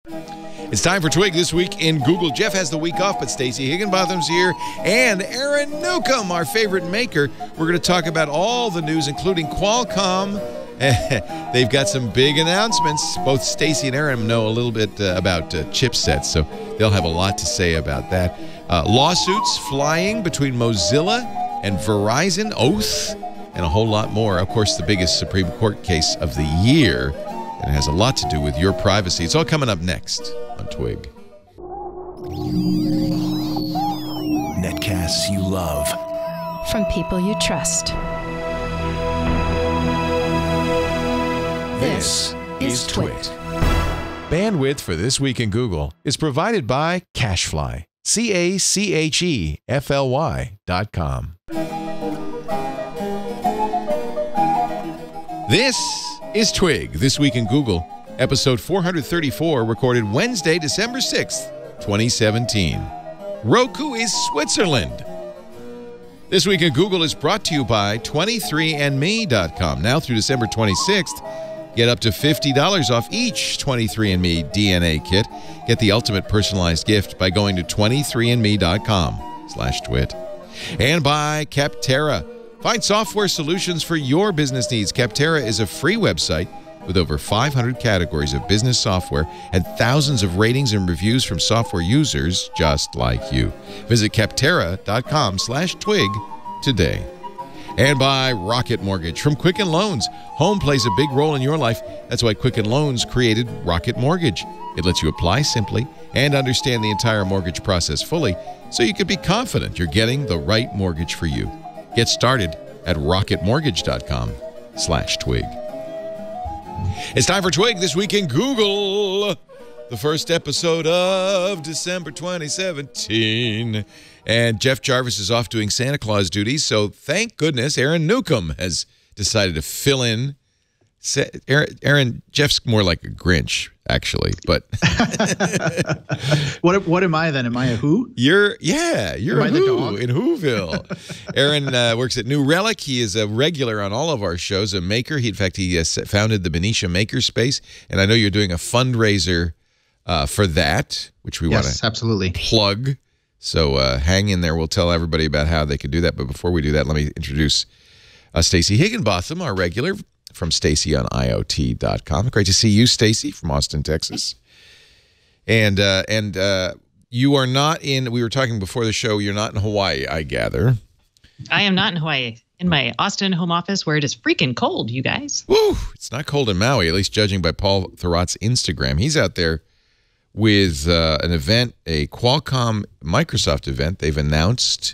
It's time for Twig This Week in Google. Jeff has the week off, but Stacey Higginbotham's here. And Aaron Newcomb, our favorite maker. We're going to talk about all the news, including Qualcomm. They've got some big announcements. Both Stacey and Aaron know a little bit about chipsets, so they'll have a lot to say about that. Lawsuits flying between Mozilla and Verizon, oath, and a whole lot more. Of course, the biggest Supreme Court case of the year. And it has a lot to do with your privacy. It's all coming up next on Twig. Netcasts you love. From people you trust. This is Twig. Bandwidth for This Week in Google is provided by Cachefly. CACHEFLY.com. This is Twig, This Week in Google, episode 434, recorded Wednesday, December 6th, 2017. Roku is Switzerland. This Week in Google is brought to you by 23andme.com. Now through December 26th, get up to $50 off each 23andMe DNA kit. Get the ultimate personalized gift by going to 23andme.com/twit. And by Capterra. Find software solutions for your business needs. Capterra is a free website with over 500 categories of business software and thousands of ratings and reviews from software users just like you. Visit capterra.com/twig today. And by Rocket Mortgage from Quicken Loans. Home plays a big role in your life. That's why Quicken Loans created Rocket Mortgage. It lets you apply simply and understand the entire mortgage process fully so you can be confident you're getting the right mortgage for you. Get started at rocketmortgage.com/twig. It's time for Twig This Week in Google, the first episode of December 2017. And Jeff Jarvis is off doing Santa Claus duties, so thank goodness Aaron Newcomb has decided to fill in. Aaron, Jeff's more like a Grinch, actually, but what am I then? Am I a who? You're a who in Whoville. Aaron works at New Relic. He is a regular on all of our shows, a maker. He founded the Benicia Makerspace, and I know you're doing a fundraiser for that, which we want to absolutely plug. So hang in there. We'll tell everybody about how they can do that. But before we do that, let me introduce Stacey Higginbotham, our regular, from Stacey on IoT.com. Great to see you, Stacey, from Austin, Texas. And you are not in, we were talking before the show, you're not in Hawaii, I gather. I am not in Hawaii. In my Austin home office where it is freaking cold, you guys. Woo! It's not cold in Maui, at least judging by Paul Thurrott's Instagram. He's out there with an event, a Qualcomm Microsoft event. They've announced,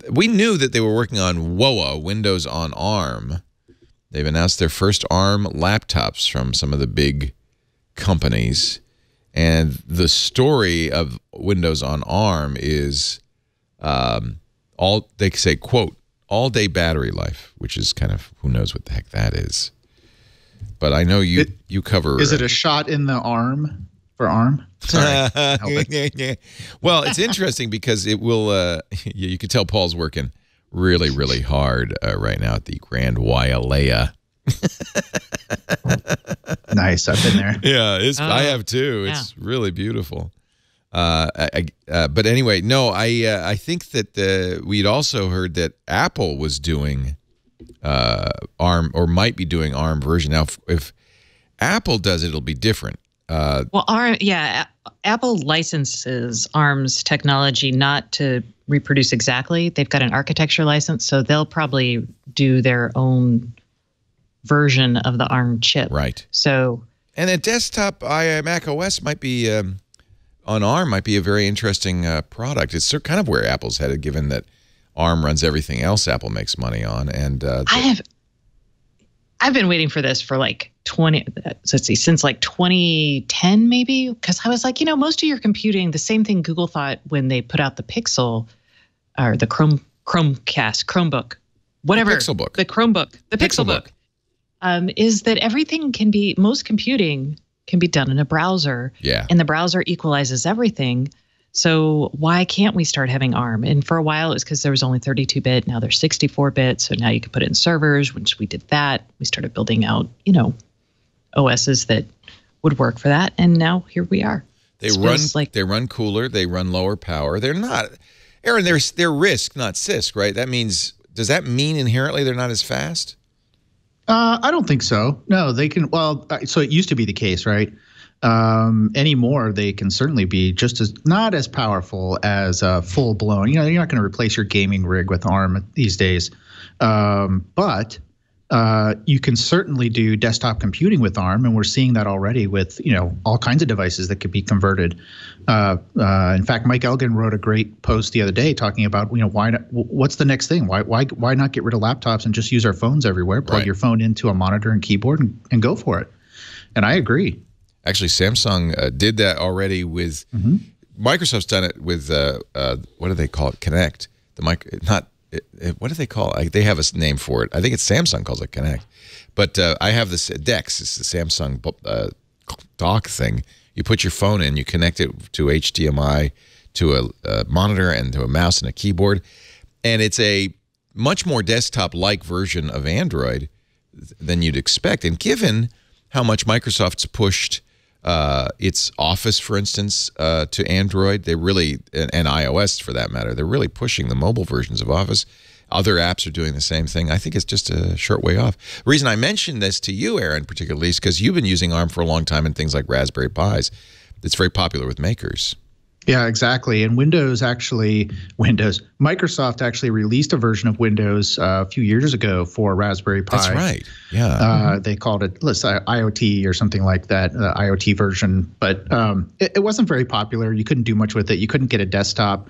we knew that they were working on WOA, Windows on ARM. They've announced their first ARM laptops from some of the big companies. And the story of Windows on ARM is, they say, quote, all-day battery life, which is kind of, who knows what the heck that is. But I know you cover... Is it a shot in the arm for ARM? Sorry. Well, it's interesting because it will, you can tell Paul's working really, really hard right now at the Grand Wailea. Nice, I've been there. Yeah, I have too. Yeah. It's really beautiful. But anyway, no, I think that we'd also heard that Apple was doing ARM, or might be doing ARM version. Now, if Apple does it, it'll be different. Well, Apple licenses ARM's technology not to reproduce exactly. They've got an architecture license, so they'll probably do their own version of the ARM chip. Right. So, and a desktop Mac OS might be on ARM might be a very interesting product. It's kind of where Apple's headed, given that ARM runs everything else Apple makes money on. And I've been waiting for this for like since like 2010 maybe, because I was like, most of your computing, the same thing Google thought when they put out the Pixel or the Chromebook, whatever. The Pixelbook. The Chromebook. The Pixelbook. Is that most computing can be done in a browser. Yeah. And the browser equalizes everything. So why can't we start having ARM? And for a while, it was because there was only 32-bit. Now there's 64-bit. So now you can put it in servers. Once we did that, we started building out, OSs that would work for that. And now here we are. They run cooler. They run lower power. They're not, Aaron. They're RISC, not CISC, right? That means, does that mean inherently they're not as fast? I don't think so. No, they can. Well, so it used to be the case, right? Anymore, they can certainly be just as not as powerful as full blown. You know, you're not going to replace your gaming rig with ARM these days, but you can certainly do desktop computing with ARM, and we're seeing that already with all kinds of devices that could be converted. In fact, Mike Elgin wrote a great post the other day talking about why not, what's the next thing? Why not get rid of laptops and just use our phones everywhere? Plug your phone into a monitor and keyboard and go for it. And I agree. Actually, Samsung did that already with Microsoft's done it with what do they call it? Kinect. What do they call it? They have a name for it. I think it's Samsung calls it Kinect. But I have this DeX. It's the Samsung dock thing. You put your phone in, you connect it to HDMI, to a monitor, and to a mouse and a keyboard. And it's a much more desktop-like version of Android than you'd expect. And given how much Microsoft's pushed its Office, for instance, to Android, they really, and iOS for that matter, they're really pushing the mobile versions of Office. Other apps are doing the same thing. I think it's just a short way off. The reason I mentioned this to you, Aaron, particularly, is because you've been using ARM for a long time in things like Raspberry Pis. It's very popular with makers. Yeah, exactly. And Microsoft actually released a version of Windows a few years ago for Raspberry Pi. That's right. Yeah. They called it IoT or something like that, IoT version. But it wasn't very popular. You couldn't do much with it. You couldn't get a desktop.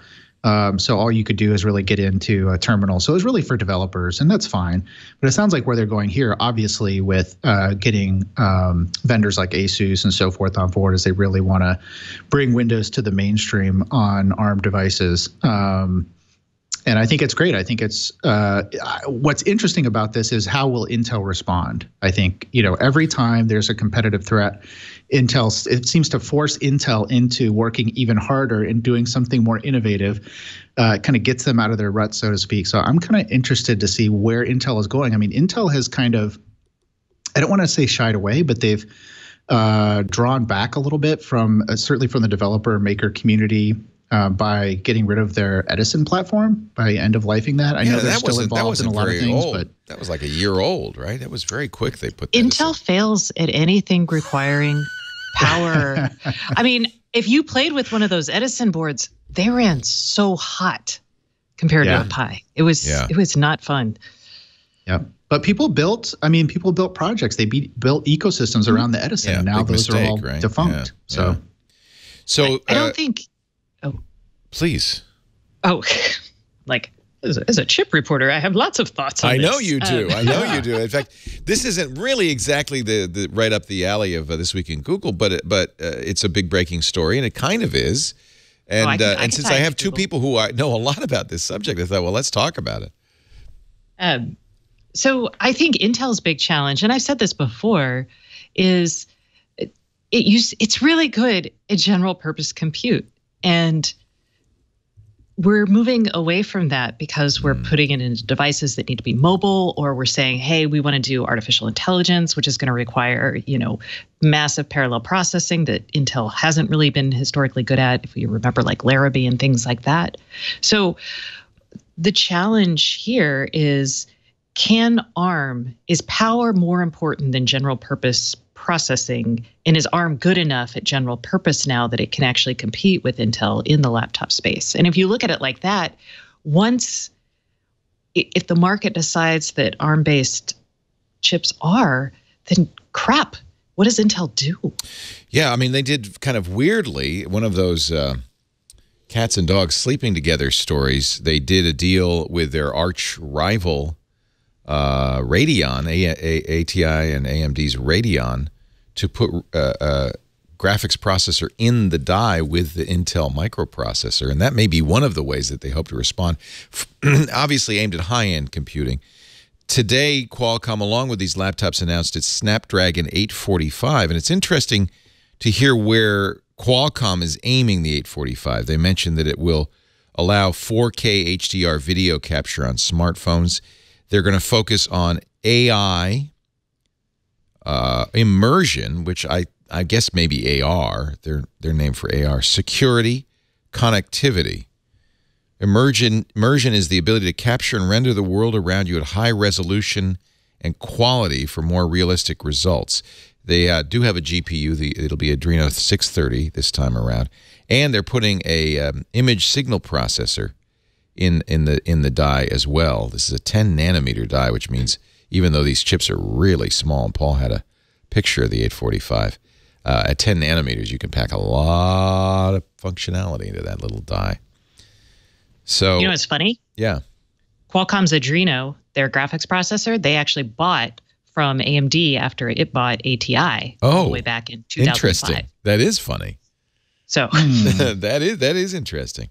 So all you could do is really get into a terminal. So it was really for developers, and that's fine. But it sounds like where they're going here, obviously, with getting vendors like Asus and so forth on board, is they really want to bring Windows to the mainstream on ARM devices. And I think it's great. I think it's what's interesting about this is how will Intel respond? I think, every time there's a competitive threat, it seems to force Intel into working even harder and doing something more innovative, kind of gets them out of their rut, so to speak. So I'm kind of interested to see where Intel is going. I mean, Intel has kind of, I don't want to say shied away, but they've drawn back a little bit from, certainly from the developer maker community, by getting rid of their Edison platform, by end-of-lifing that. I know they're still involved in a lot of things, but that was like a year old, right? That was very quick. They put Intel fails at anything requiring power. I mean, if you played with one of those Edison boards, they ran so hot compared to a Pi. It was not fun. Yeah. But people built projects. They built ecosystems around the Edison. And now those are all defunct. Yeah. So I don't think. Oh, please. Oh, as a chip reporter, I have lots of thoughts on this. I know you do. I know you do. In fact, this isn't really exactly the right up the alley of This Week in Google, but it's a big breaking story, and it kind of is. And and since I have two people who know a lot about this subject, I thought, well, let's talk about it. So I think Intel's big challenge, and I've said this before, is it's really good at general purpose compute. And we're moving away from that because we're putting it into devices that need to be mobile, or we're saying, hey, we want to do artificial intelligence, which is going to require, massive parallel processing that Intel hasn't really been historically good at, if you remember, like Larrabee and things like that. So the challenge here is, is power more important than general purpose processing, and is ARM good enough at general purpose now that it can actually compete with Intel in the laptop space? And if you look at it like that, if the market decides that ARM-based chips are, then crap, what does Intel do? Yeah, I mean, they did kind of weirdly, one of those cats and dogs sleeping together stories. They did a deal with their arch rival Radeon, ATI and AMD's Radeon, to put a graphics processor in the die with the Intel microprocessor. And that may be one of the ways that they hope to respond, obviously aimed at high-end computing. Today, Qualcomm, along with these laptops, announced its Snapdragon 845. And it's interesting to hear where Qualcomm is aiming the 845. They mentioned that it will allow 4K HDR video capture on smartphones. They're going to focus on AI immersion, which I I guess maybe AR, their name for AR, security, connectivity. Immersion is the ability to capture and render the world around you at high resolution and quality for more realistic results. They do have a GPU. It'll be Adreno 630 this time around, and they're putting a image signal processor in the die as well. This is a 10 nanometer die, which means even though these chips are really small, and Paul had a picture of the 845, at 10 nanometers you can pack a lot of functionality into that little die. So you know what's funny? Yeah. Qualcomm's Adreno, their graphics processor, they actually bought from AMD after it bought ATI all the way back in 2005. Interesting. That is funny. So that is interesting.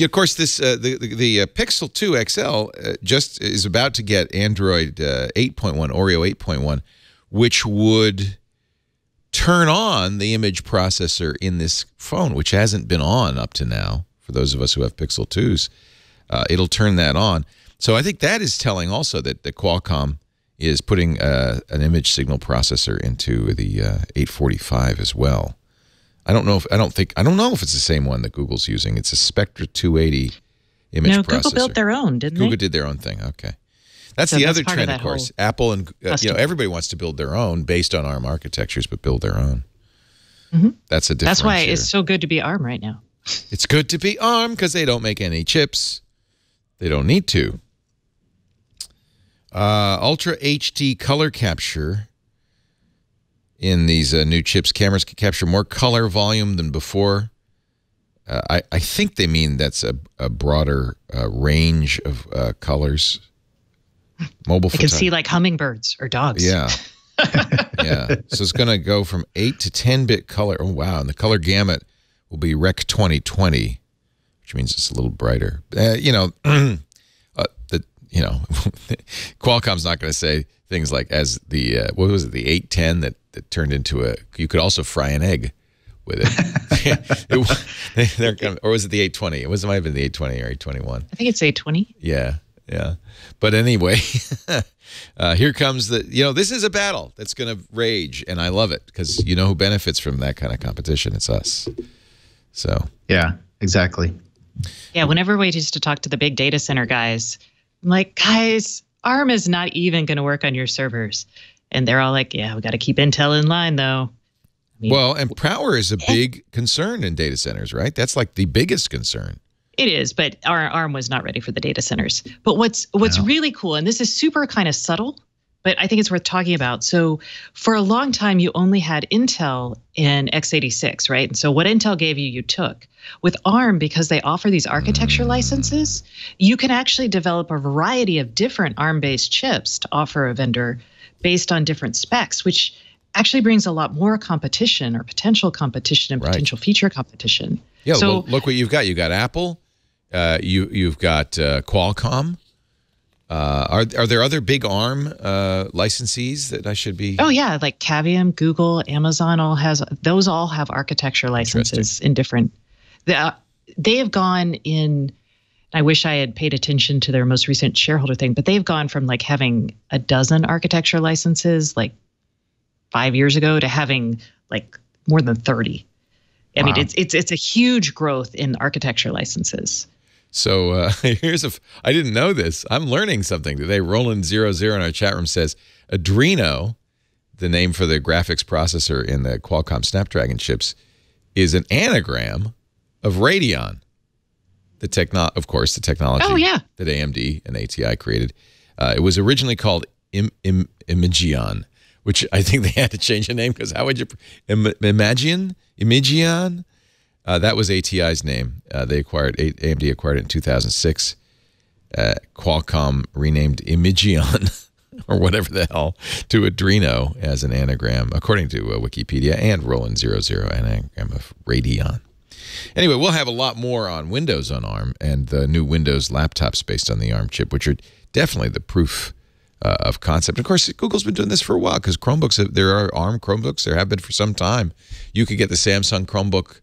Of course, this the Pixel 2 XL just is about to get Android 8.1, Oreo 8.1, which would turn on the image processor in this phone, which hasn't been on up to now. For those of us who have Pixel 2s, it'll turn that on. So I think that is telling also that the Qualcomm is putting an image signal processor into the 845 as well. I don't know if it's the same one that Google's using. It's a Spectra 280 image processor. No, Google built their own, didn't they? Google did their own thing. Okay, that's the other trend, of course. Apple and everybody wants to build their own based on ARM architectures, but build their own. Mm-hmm. That's a differentiator. That's why it's so good to be ARM right now. It's good to be ARM because they don't make any chips. They don't need to. Ultra HD color capture in these new chips. Cameras can capture more color volume than before. I think they mean that's a broader range of colors. Mobile photography. I can see like hummingbirds or dogs. Yeah. Yeah. So it's going to go from 8 to 10-bit color. Oh, wow. And the color gamut will be Rec 2020, which means it's a little brighter. Qualcomm's not going to say things like as the what was it, the 810 that turned into a. You could also fry an egg with it. Or was it the 820? It might have been the 820 or 821. I think it's 820. Yeah. But anyway, here comes this is a battle that's going to rage, and I love it because you know who benefits from that kind of competition? It's us. So yeah, exactly. Yeah, whenever we used to talk to the big data center guys, I'm like, guys, ARM is not even going to work on your servers. And they're all like, yeah, we got to keep Intel in line, though. Well, and power is a big concern in data centers, right? That's like the biggest concern. It is, but our ARM was not ready for the data centers. But what's really cool, and this is super kind of subtle, but I think it's worth talking about. So for a long time, you only had Intel in x86, right? And so what Intel gave you, you took. With ARM, because they offer these architecture licenses, you can actually develop a variety of different ARM-based chips to offer a vendor based on different specs, which actually brings a lot more competition or potential competition and potential feature competition. Yeah, so, well, look what you've got. You've got Apple. You've got Qualcomm. Are there other big ARM licensees that I should be? Oh yeah, like Cavium, Google, Amazon all have architecture licenses in different. They have gone in. I wish I had paid attention to their most recent shareholder thing, but they've gone from like having a dozen architecture licenses like 5 years ago to having like more than 30. I mean, it's a huge growth in architecture licenses. So I didn't know this. I'm learning something today. Roland00 in our chat room says Adreno, the name for the graphics processor in the Qualcomm Snapdragon chips, is an anagram of Radeon. Of course, the technology that AMD and ATI created. It was originally called Imagion, which I think they had to change the name because how would you Imagion? That was ATI's name. AMD acquired it in 2006. Qualcomm renamed Imagion or whatever the hell to Adreno as an anagram, according to Wikipedia and Roland00, an anagram of Radeon. Anyway, we'll have a lot more on Windows on ARM and the new Windows laptops based on the ARM chip, which are definitely the proof of concept. Of course, Google's been doing this for a while because Chromebooks, there are ARM Chromebooks. There have been for some time. You could get the Samsung Chromebook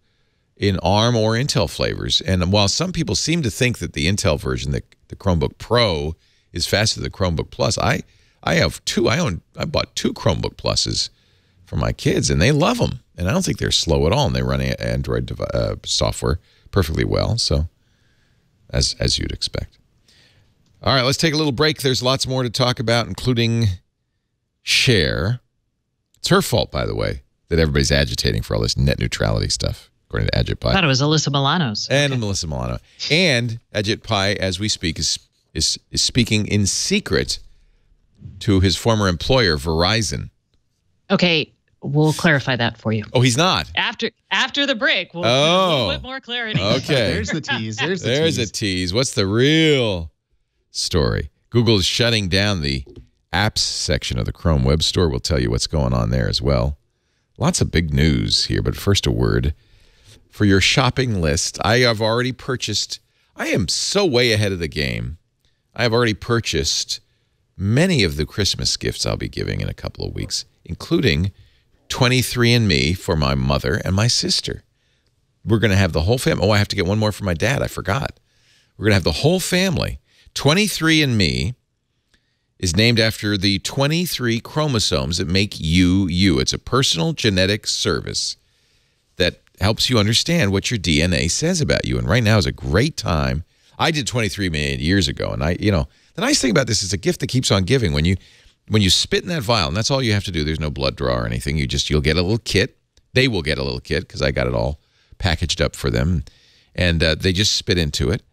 in ARM or Intel flavors. And while some people seem to think that the Intel version, the Chromebook Pro, is faster than the Chromebook Plus, I have two. I bought two Chromebook Pluses for my kids, and they love them. And I don't think they're slow at all, and they run Android software perfectly well. So, as you'd expect. All right, let's take a little break. There's lots more to talk about, including Cher. It's her fault, by the way, that everybody's agitating for all this net neutrality stuff, according to Ajit Pai. I thought it was Alyssa Milano's. And Melissa Milano. And Ajit Pai, as we speak, is speaking in secret to his former employer, Verizon. Okay, we'll clarify that for you. Oh, he's not? After the break, we'll get a little bit more clarity. Okay. There's the tease. There's a tease. What's the real story? Google is shutting down the apps section of the Chrome Web Store. We'll tell you what's going on there as well. Lots of big news here, but first a word for your shopping list. I have already purchased, I am so way ahead of the game. I have already purchased many of the Christmas gifts I'll be giving in a couple of weeks, including 23andMe for my mother and my sister. We're going to have the whole family. Oh, I have to get one more for my dad. I forgot. We're going to have the whole family. 23andMe is named after the 23 chromosomes that make you, you. It's a personal genetic service that helps you understand what your DNA says about you. And right now is a great time. I did 23andMe years ago, and the nice thing about this is a gift that keeps on giving. When you spit in that vial, and that's all you have to do. There's no blood draw or anything. You'll get a little kit. They will get a little kit because I got it all packaged up for them, and they just spit into it,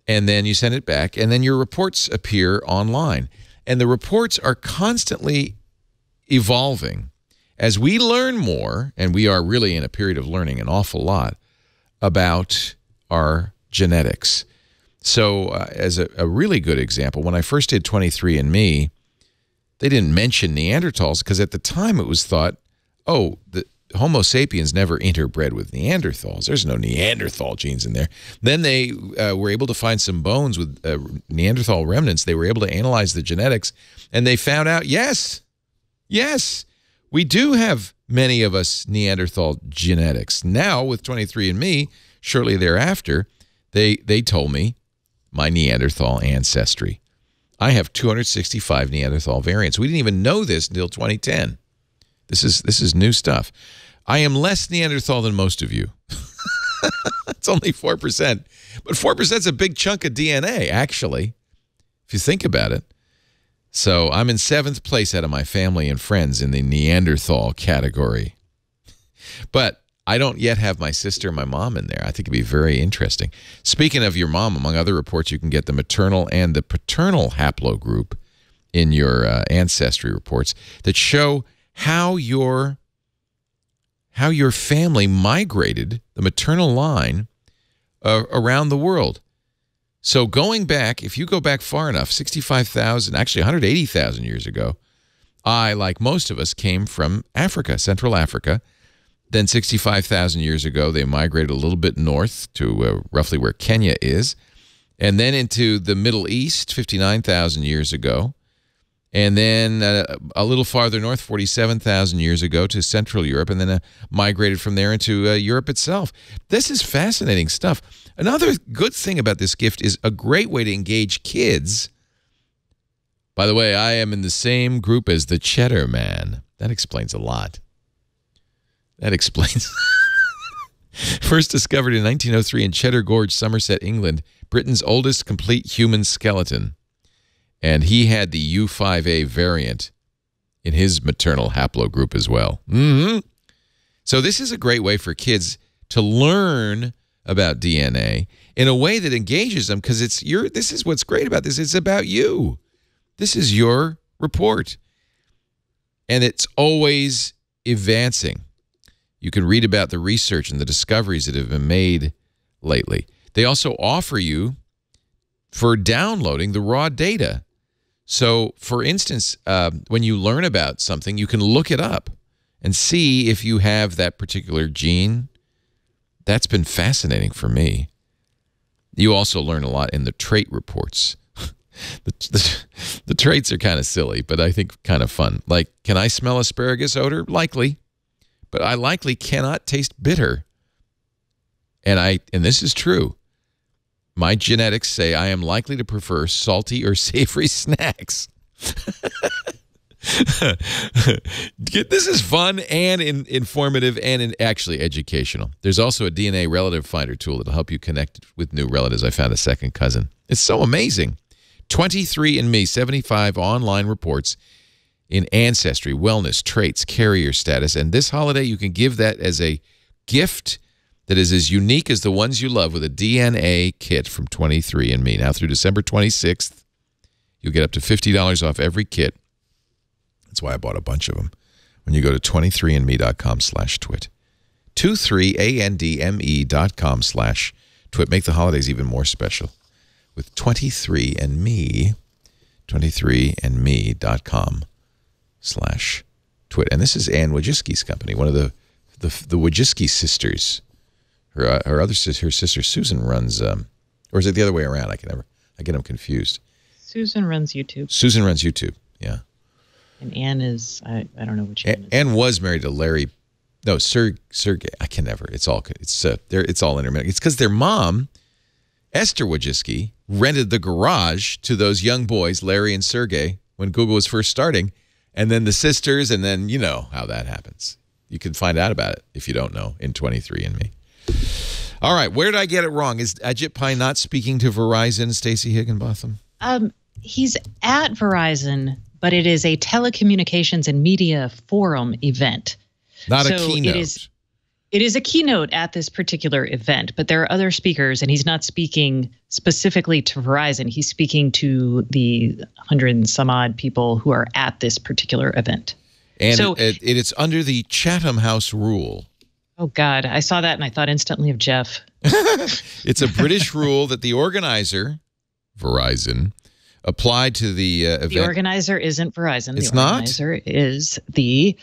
and then you send it back, and then your reports appear online, and the reports are constantly evolving as we learn more, and we are really in a period of learning an awful lot about our genetics. So as a really good example, when I first did 23andMe, they didn't mention Neanderthals because at the time it was thought, oh, the Homo sapiens never interbred with Neanderthals. There's no Neanderthal genes in there. Then they were able to find some bones with Neanderthal remnants. They were able to analyze the genetics, and they found out, yes, we do have many of us Neanderthal genetics. Now with 23andMe, shortly thereafter, they told me my Neanderthal ancestry. I have 265 Neanderthal variants. We didn't even know this until 2010. This is new stuff. I am less Neanderthal than most of you. It's only 4%. But 4% is a big chunk of DNA, actually, if you think about it. So I'm in 7th place out of my family and friends in the Neanderthal category. But I don't yet have my sister and my mom in there. I think it'd be very interesting. Speaking of your mom, among other reports, you can get the maternal and the paternal haplogroup in your ancestry reports that show how your family migrated, the maternal line, around the world. So going back, if you go back far enough, 65,000, actually 180,000 years ago, I, like most of us, came from Africa, Central Africa. Then 65,000 years ago, they migrated a little bit north to roughly where Kenya is, and then into the Middle East 59,000 years ago, and then a little farther north, 47,000 years ago, to Central Europe, and then migrated from there into Europe itself. This is fascinating stuff. Another good thing about this gift is a great way to engage kids. By the way, I am in the same group as the Cheddar Man. That explains a lot. That explains. First discovered in 1903 in Cheddar Gorge, Somerset, England, Britain's oldest complete human skeleton. And he had the U5A variant in his maternal haplogroup as well. So this is a great way for kids to learn about DNA in a way that engages them, because this is what's great about this. It's about you. This is your report. And it's always advancing. You can read about the research and the discoveries that have been made lately. They also offer you for downloading the raw data. So, for instance, when you learn about something, you can look it up and see if you have that particular gene. That's been fascinating for me. You also learn a lot in the trait reports. The traits are kind of silly, but I think kind of fun. Like, can I smell asparagus odor? Likely. But I likely cannot taste bitter. And this is true. My genetics say I am likely to prefer salty or savory snacks. This is fun and informative and actually educational. There's also a DNA relative finder tool that'll help you connect with new relatives. I found a second cousin. It's so amazing. 23andMe, 75 online reports in ancestry, wellness, traits, carrier status. And this holiday, you can give that as a gift that is as unique as the ones you love with a DNA kit from 23andMe. Now through December 26th, you'll get up to $50 off every kit. That's why I bought a bunch of them. When you go to 23andme.com/twit. 23andme.com/twit. Make the holidays even more special with 23andme. 23andme.com/twit. And this is Ann Wojcicki's company, one of the Wojcicki sisters. Her other sister, her sister Susan runs, or is it the other way around? I get them confused. Susan runs YouTube. Susan runs YouTube. Yeah. And Anne is, I don't know which Anne is. Anne was married to Larry. No, Sergey. I can never. It's all intermittent. It's because their mom, Esther Wojcicki, rented the garage to those young boys, Larry and Sergey, when Google was first starting, and then the sisters, and then you know how that happens. You can find out about it if you don't know in 23andMe. All right, where did I get it wrong? Is Ajit Pai not speaking to Verizon, Stacey Higginbotham? He's at Verizon, but it is a telecommunications and media forum event. Not a keynote. It is a keynote at this particular event, but there are other speakers, and he's not speaking specifically to Verizon. He's speaking to the 100 and some odd people who are at this particular event. And so, it's under the Chatham House rule. Oh, God. I saw that, and I thought instantly of Jeff. It's a British rule that the organizer, Verizon, applied to the event. The organizer isn't Verizon. It's the organizer is the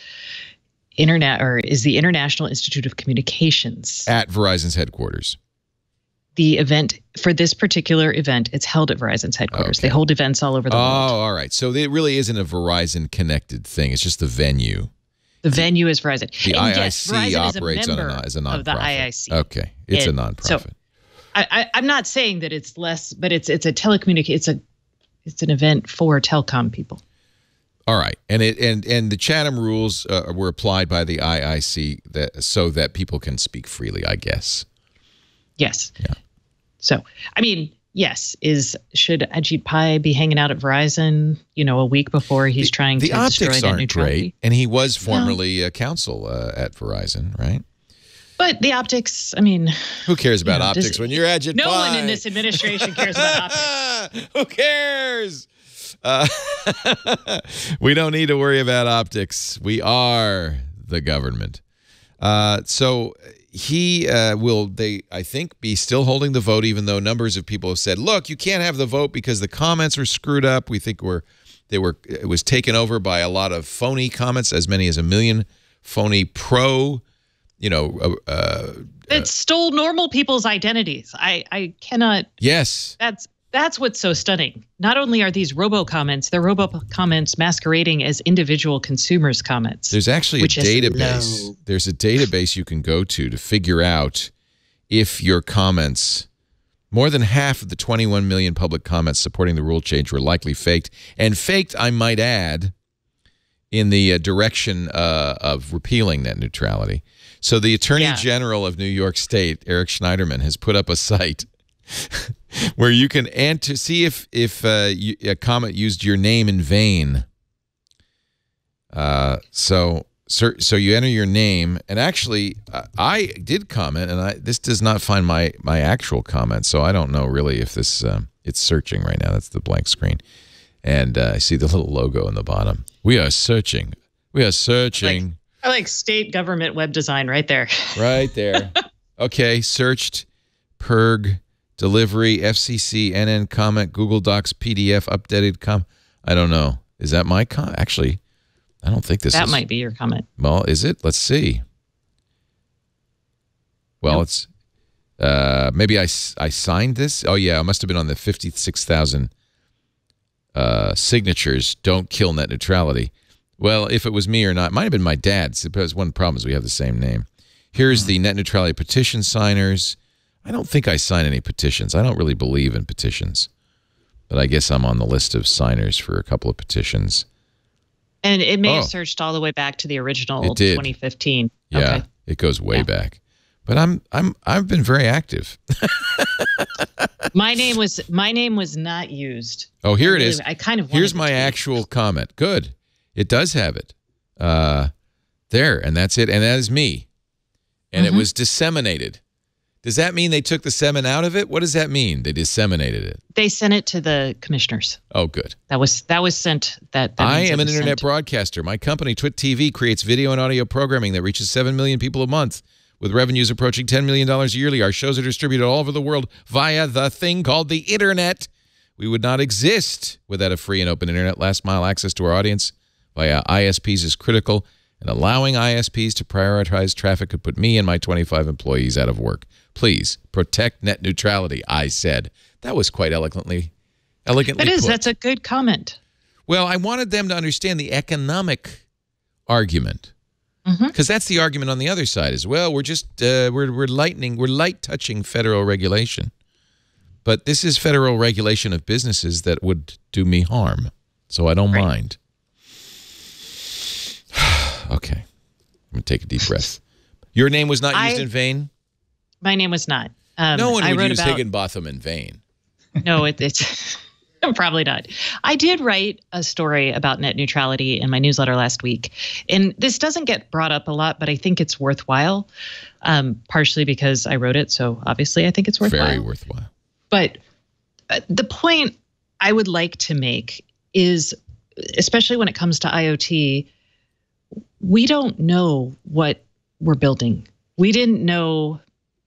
International Institute of Communications at Verizon's headquarters. The event for this particular event, it's held at Verizon's headquarters. Okay. They hold events all over the world. Oh, all right. So it really isn't a Verizon connected thing. It's just the venue. The venue is Verizon. The IIC operates as a nonprofit. Of the IIC. Okay, it's a nonprofit. So I'm not saying that it's less, but it's a telecommunication. It's an event for telecom people. All right, and the Chatham rules were applied by the IIC so that people can speak freely, I guess. Yes. Yeah. So, I mean, yes. Should Ajit Pai be hanging out at Verizon, a week before he's trying to destroy net neutrality? The optics aren't great, and he was formerly a counsel at Verizon, right? But the optics, I mean... Who cares about optics when you're Ajit Pai? No one in this administration cares about optics. Who cares? We don't need to worry about optics. We are the government. So he will, I think, be still holding the vote, even though numbers of people have said, look, you can't have the vote because the comments are screwed up. We think it was taken over by a lot of phony comments, as many as 1 million phony it stole normal people's identities. I cannot. Yes. That's what's so stunning. Not only are these robo-comments, they're robo-comments masquerading as individual consumers' comments. There's actually a database. There's a database you can go to figure out if your comments, more than half of the 21 million public comments supporting the rule change were likely faked. And faked, I might add, in the direction of repealing net neutrality. So the Attorney General of New York State, Eric Schneiderman, has put up a site where you can enter, see if a comment used your name in vain. So you enter your name, and actually, I did comment, and this does not find my actual comment, so I don't know really if this it's searching right now. That's the blank screen, and I see the little logo in the bottom. We are searching. We are searching. I like state government web design right there. Right there. Okay, searched, PERG. Delivery, FCC, NN comment, Google Docs, PDF, updated I don't know. Is that my comment? Actually, I don't think this is. That might be your comment. Well, is it? Let's see. Well, It's maybe I signed this. Oh, yeah, it must have been on the 56,000 signatures. Don't kill net neutrality. Well, if it was me or not, it might have been my dad's. Because one problem is we have the same name. Here's the net neutrality petition signers. I don't think I sign any petitions. I don't really believe in petitions. But I guess I'm on the list of signers for a couple of petitions. And it may have searched all the way back to the original It did. 2015. Yeah, Okay. it goes way back. But I've been very active. My name was not used. Oh, here it is. I kind of Here's my actual comment. Good. It does have it. There, and that's it. And that is me. And it was disseminated. Does that mean they took the semen out of it? What does that mean? They disseminated it. They sent it to the commissioners. Oh, good. That was sent. That I am an was internet sent. broadcaster. My company, Twit TV, creates video and audio programming that reaches 7 million people a month, with revenues approaching $10 million yearly. Our shows are distributed all over the world via the thing called the internet. We would not exist without a free and open internet. Last mile access to our audience via ISPs is critical, and allowing ISPs to prioritize traffic could put me and my 25 employees out of work. Please protect net neutrality, I said. That was quite elegantly It is. put. That's a good comment. Well, I wanted them to understand the economic argument, because that's the argument on the other side as well. We're just we're light touching federal regulation, but this is federal regulation of businesses that would do me harm, so I don't mind. Okay, I'm gonna take a deep breath. Your name was not used in vain. My name was not. No one would use about Higginbotham in vain. No, it's probably not. I did write a story about net neutrality in my newsletter last week. And this doesn't get brought up a lot, but I think it's worthwhile, partially because I wrote it. So obviously I think it's worthwhile. Very worthwhile. But the point I would like to make is, especially when it comes to IoT, we don't know what we're building. We didn't know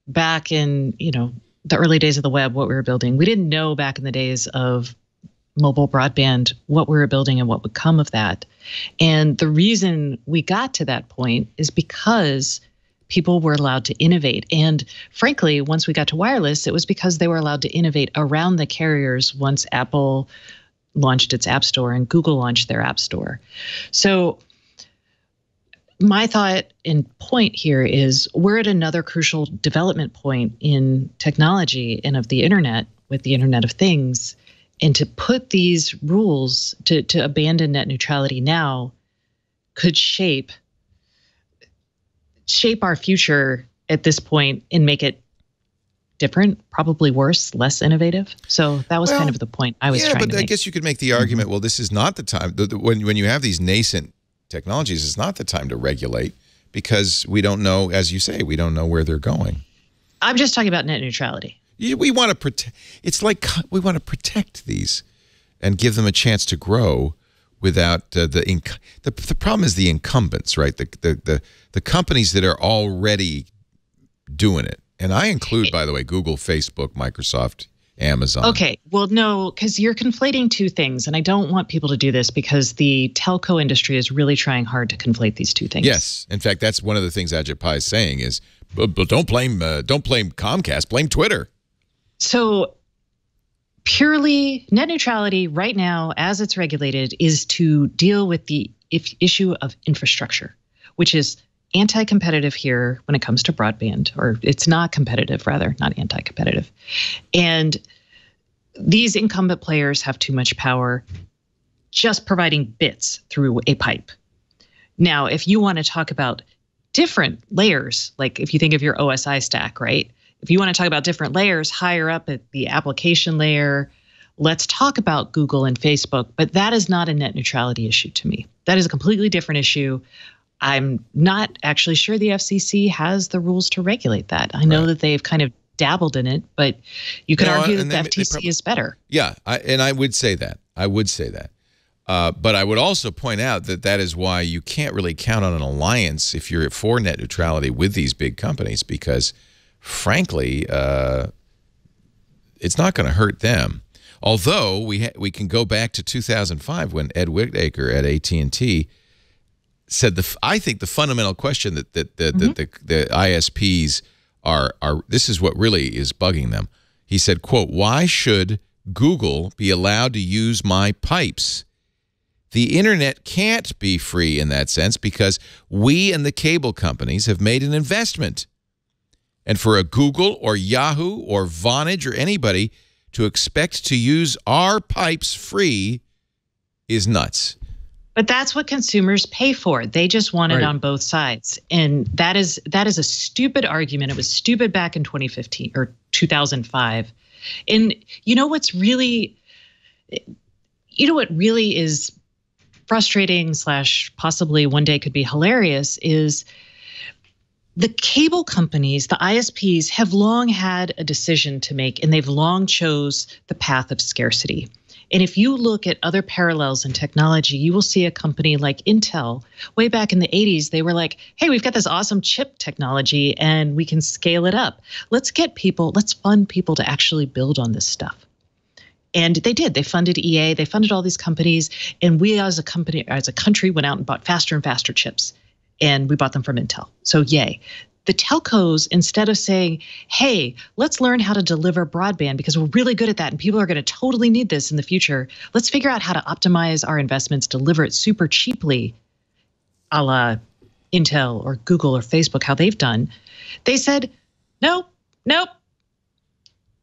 back in, the early days of the web, what we were building. We didn't know back in the days of mobile broadband what we were building and what would come of that. And the reason we got to that point is because people were allowed to innovate. And frankly, once we got to wireless, it was because they were allowed to innovate around the carriers once Apple launched its App Store and Google launched their App Store. So my thought and point here is we're at another crucial development point in technology and of the internet with the Internet of Things. And to put these rules, to abandon net neutrality now, could shape our future at this point and make it different, probably worse, less innovative. So that was kind of the point I was trying to make. Yeah, but I guess you could make the argument, well, this is not the time. When you have these nascent technologies, it's not the time to regulate because we don't know, as you say, we don't know where they're going. I'm just talking about net neutrality. We want to protect. It's like we want to protect these and give them a chance to grow without the problem is the incumbents, right? The companies that are already doing it, and I include, by the way, Google, Facebook, Microsoft, Amazon. Okay, well, no, because you're conflating two things, and I don't want people to do this because the telco industry is really trying hard to conflate these two things. Yes, in fact, that's one of the things Ajit Pai is saying is, but don't blame Comcast, blame Twitter. So purely net neutrality right now, as it's regulated, is to deal with the issue of infrastructure, which is anti-competitive here when it comes to broadband, or it's not competitive, rather, not anti-competitive. And these incumbent players have too much power just providing bits through a pipe. Now, if you want to talk about different layers, like if you think of your OSI stack, right? If you want to talk about different layers higher up at the application layer, let's talk about Google and Facebook, but that is not a net neutrality issue to me. That is a completely different issue. I'm not actually sure the FCC has the rules to regulate that. I know that they've kind of dabbled in it, but you could argue that the FTC is better. Yeah, I would say that. But I would also point out that is why you can't really count on an alliance if you're for net neutrality with these big companies because, frankly, it's not going to hurt them. Although we can go back to 2005 when Ed Whittaker at AT&T said I think the fundamental question that the ISPs are this is what really is bugging them. He said, quote, "Why should Google be allowed to use my pipes? The internet can't be free in that sense because we and the cable companies have made an investment. And for a Google or Yahoo or Vonage or anybody to expect to use our pipes free is nuts." But that's what consumers pay for. They just want it on both sides. And that is a stupid argument. It was stupid back in 2015 or 2005. And what really is frustrating / possibly one day could be hilarious is the cable companies, the ISPs, have long had a decision to make, and they've long chose the path of scarcity. And if you look at other parallels in technology, you will see a company like Intel. Way back in the 80s, they were like, hey, we've got this awesome chip technology and we can scale it up. Let's fund people to actually build on this stuff. And they did. They funded EA, they funded all these companies, and we as a country went out and bought faster and faster chips. And we bought them from Intel. So yay. The telcos, instead of saying, hey, let's learn how to deliver broadband because we're really good at that and people are going to totally need this in the future. Let's figure out how to optimize our investments, deliver it super cheaply, a la Intel or Google or Facebook, how they've done. They said, nope.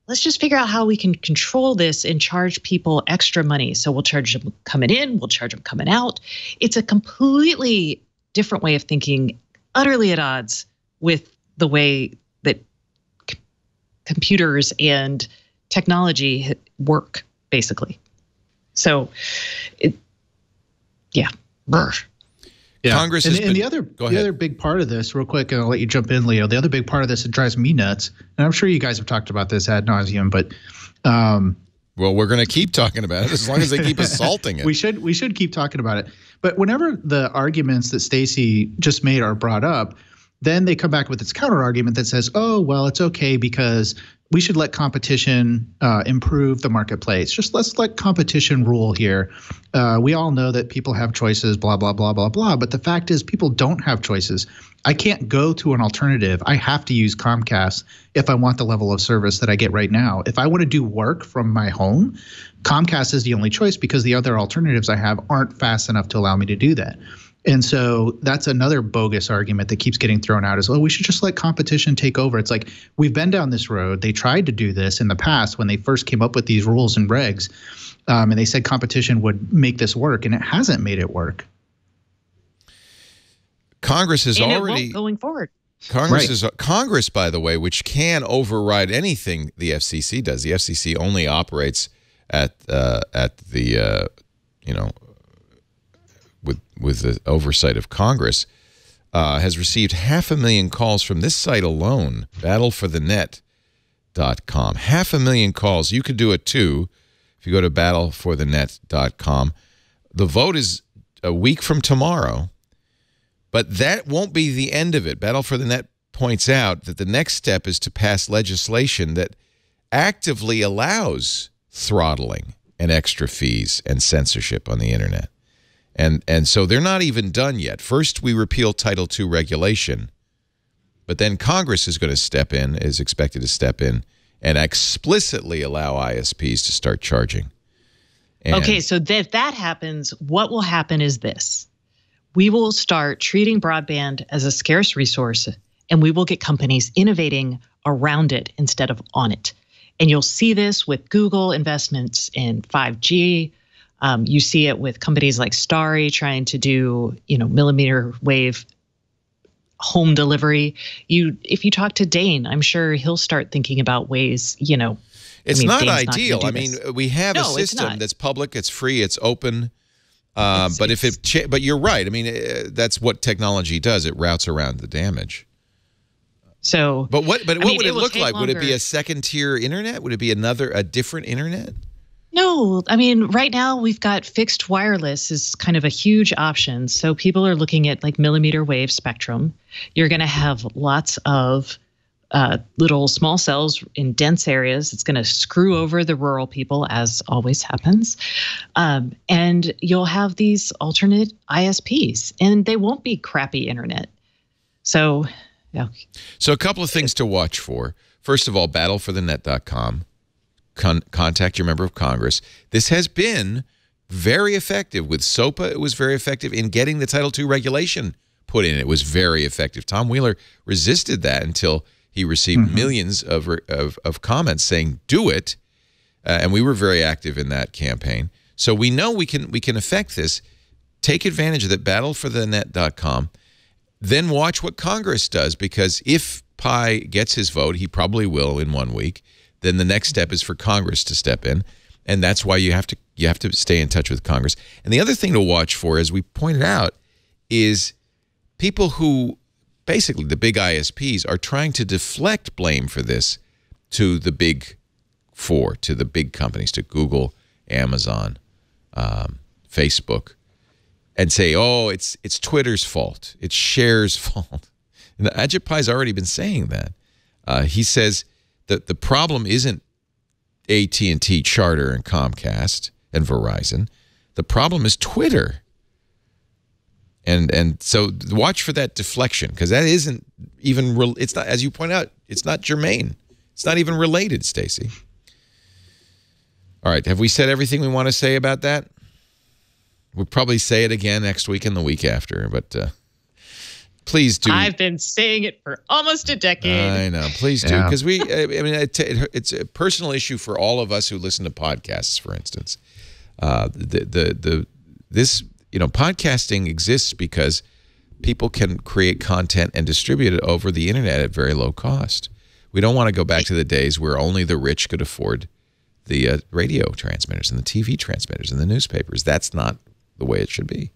Let's just figure out how we can control this and charge people extra money. So we'll charge them coming in, we'll charge them coming out. It's a completely different way of thinking, utterly at odds with the way that computers and technology work, basically. So, yeah. Congress and the other big part of this, real quick, and I'll let you jump in, Leo. The other big part of this that drives me nuts, and I'm sure you guys have talked about this ad nauseum, but well, we're going to keep talking about it as long as they keep assaulting it. We should keep talking about it. But whenever the arguments that Stacey just made are brought up, then they come back with its counter argument that says, oh, well, it's okay because we should let competition improve the marketplace. Let's let competition rule here. We all know that people have choices, blah, blah, blah, blah, blah. But the fact is people don't have choices. I can't go to an alternative. I have to use Comcast if I want the level of service that I get right now. If I want to do work from my home, Comcast is the only choice because the other alternatives I have aren't fast enough to allow me to do that. And so that's another bogus argument that keeps getting thrown out is, oh, we should just let competition take over. It's like we've been down this road. They tried to do this in the past when they first came up with these rules and regs, and they said competition would make this work, and it hasn't made it work. Congress has already it won't going forward. Congress, by the way, which can override anything the FCC does. The FCC only operates at the with the oversight of Congress, has received 500,000 calls from this site alone, battleforthenet.com. 500,000 calls. You could do it too if you go to battleforthenet.com. The vote is a week from tomorrow, but that won't be the end of it. Battle for the Net points out that the next step is to pass legislation that actively allows throttling and extra fees and censorship on the internet. And so they're not even done yet. First, we repeal Title II regulation, but then Congress is going to step in, is expected to step in, and explicitly allow ISPs to start charging. And okay, so if that happens, what will happen is this. We will start treating broadband as a scarce resource, and we will get companies innovating around it instead of on it. And you'll see this with Google investments in 5G. You see it with companies like Starry trying to do, millimeter wave home delivery. If you talk to Dane, I'm sure he'll start thinking about ways, It's not Dane's ideal. not gonna do this. We have a system that's public, it's free, it's open. But you're right. That's what technology does. It routes around the damage. So, what would it look like? Would it be a second-tier internet? Would it be a different internet? No, right now we've got fixed wireless is kind of a huge option. So people are looking at like millimeter wave spectrum. You're going to have lots of little small cells in dense areas. It's going to screw over the rural people, as always happens. And you'll have these alternate ISPs, and they won't be crappy internet. So, yeah. So a couple of things to watch for. First of all, battleforthenet.com. Contact your member of Congress. This has been very effective. With SOPA, it was very effective in getting the Title II regulation put in. It was very effective. Tom Wheeler resisted that until he received millions of comments saying, do it. And we were very active in that campaign. So we know we can affect this. take advantage of that, battleforthenet.com, then watch what Congress does, because if Pi gets his vote, he probably will in 1 week, then the next step is for Congress to step in, and that's why you have to stay in touch with Congress. And the other thing to watch for, as we pointed out, is people who, basically the big ISPs, are trying to deflect blame for this to the big four, to the big companies, to Google, Amazon, Facebook, and say, oh, it's Twitter's fault, it's Share's fault. And Ajit Pai's already been saying that. He says that the problem isn't AT&T, Charter, and Comcast, and Verizon. The problem is Twitter. And so watch for that deflection, because that isn't even, it's not, as you point out, it's not germane. It's not even related, Stacey. All right, have we said everything we want to say about that? We'll probably say it again next week and the week after, but please do. I've been saying it for almost a decade. I know, please do, because it's a personal issue for all of us who listen to podcasts, for instance. Podcasting exists because people can create content and distribute it over the internet at very low cost. We don't want to go back to the days where only the rich could afford the radio transmitters and the TV transmitters and the newspapers. That's not the way it should be.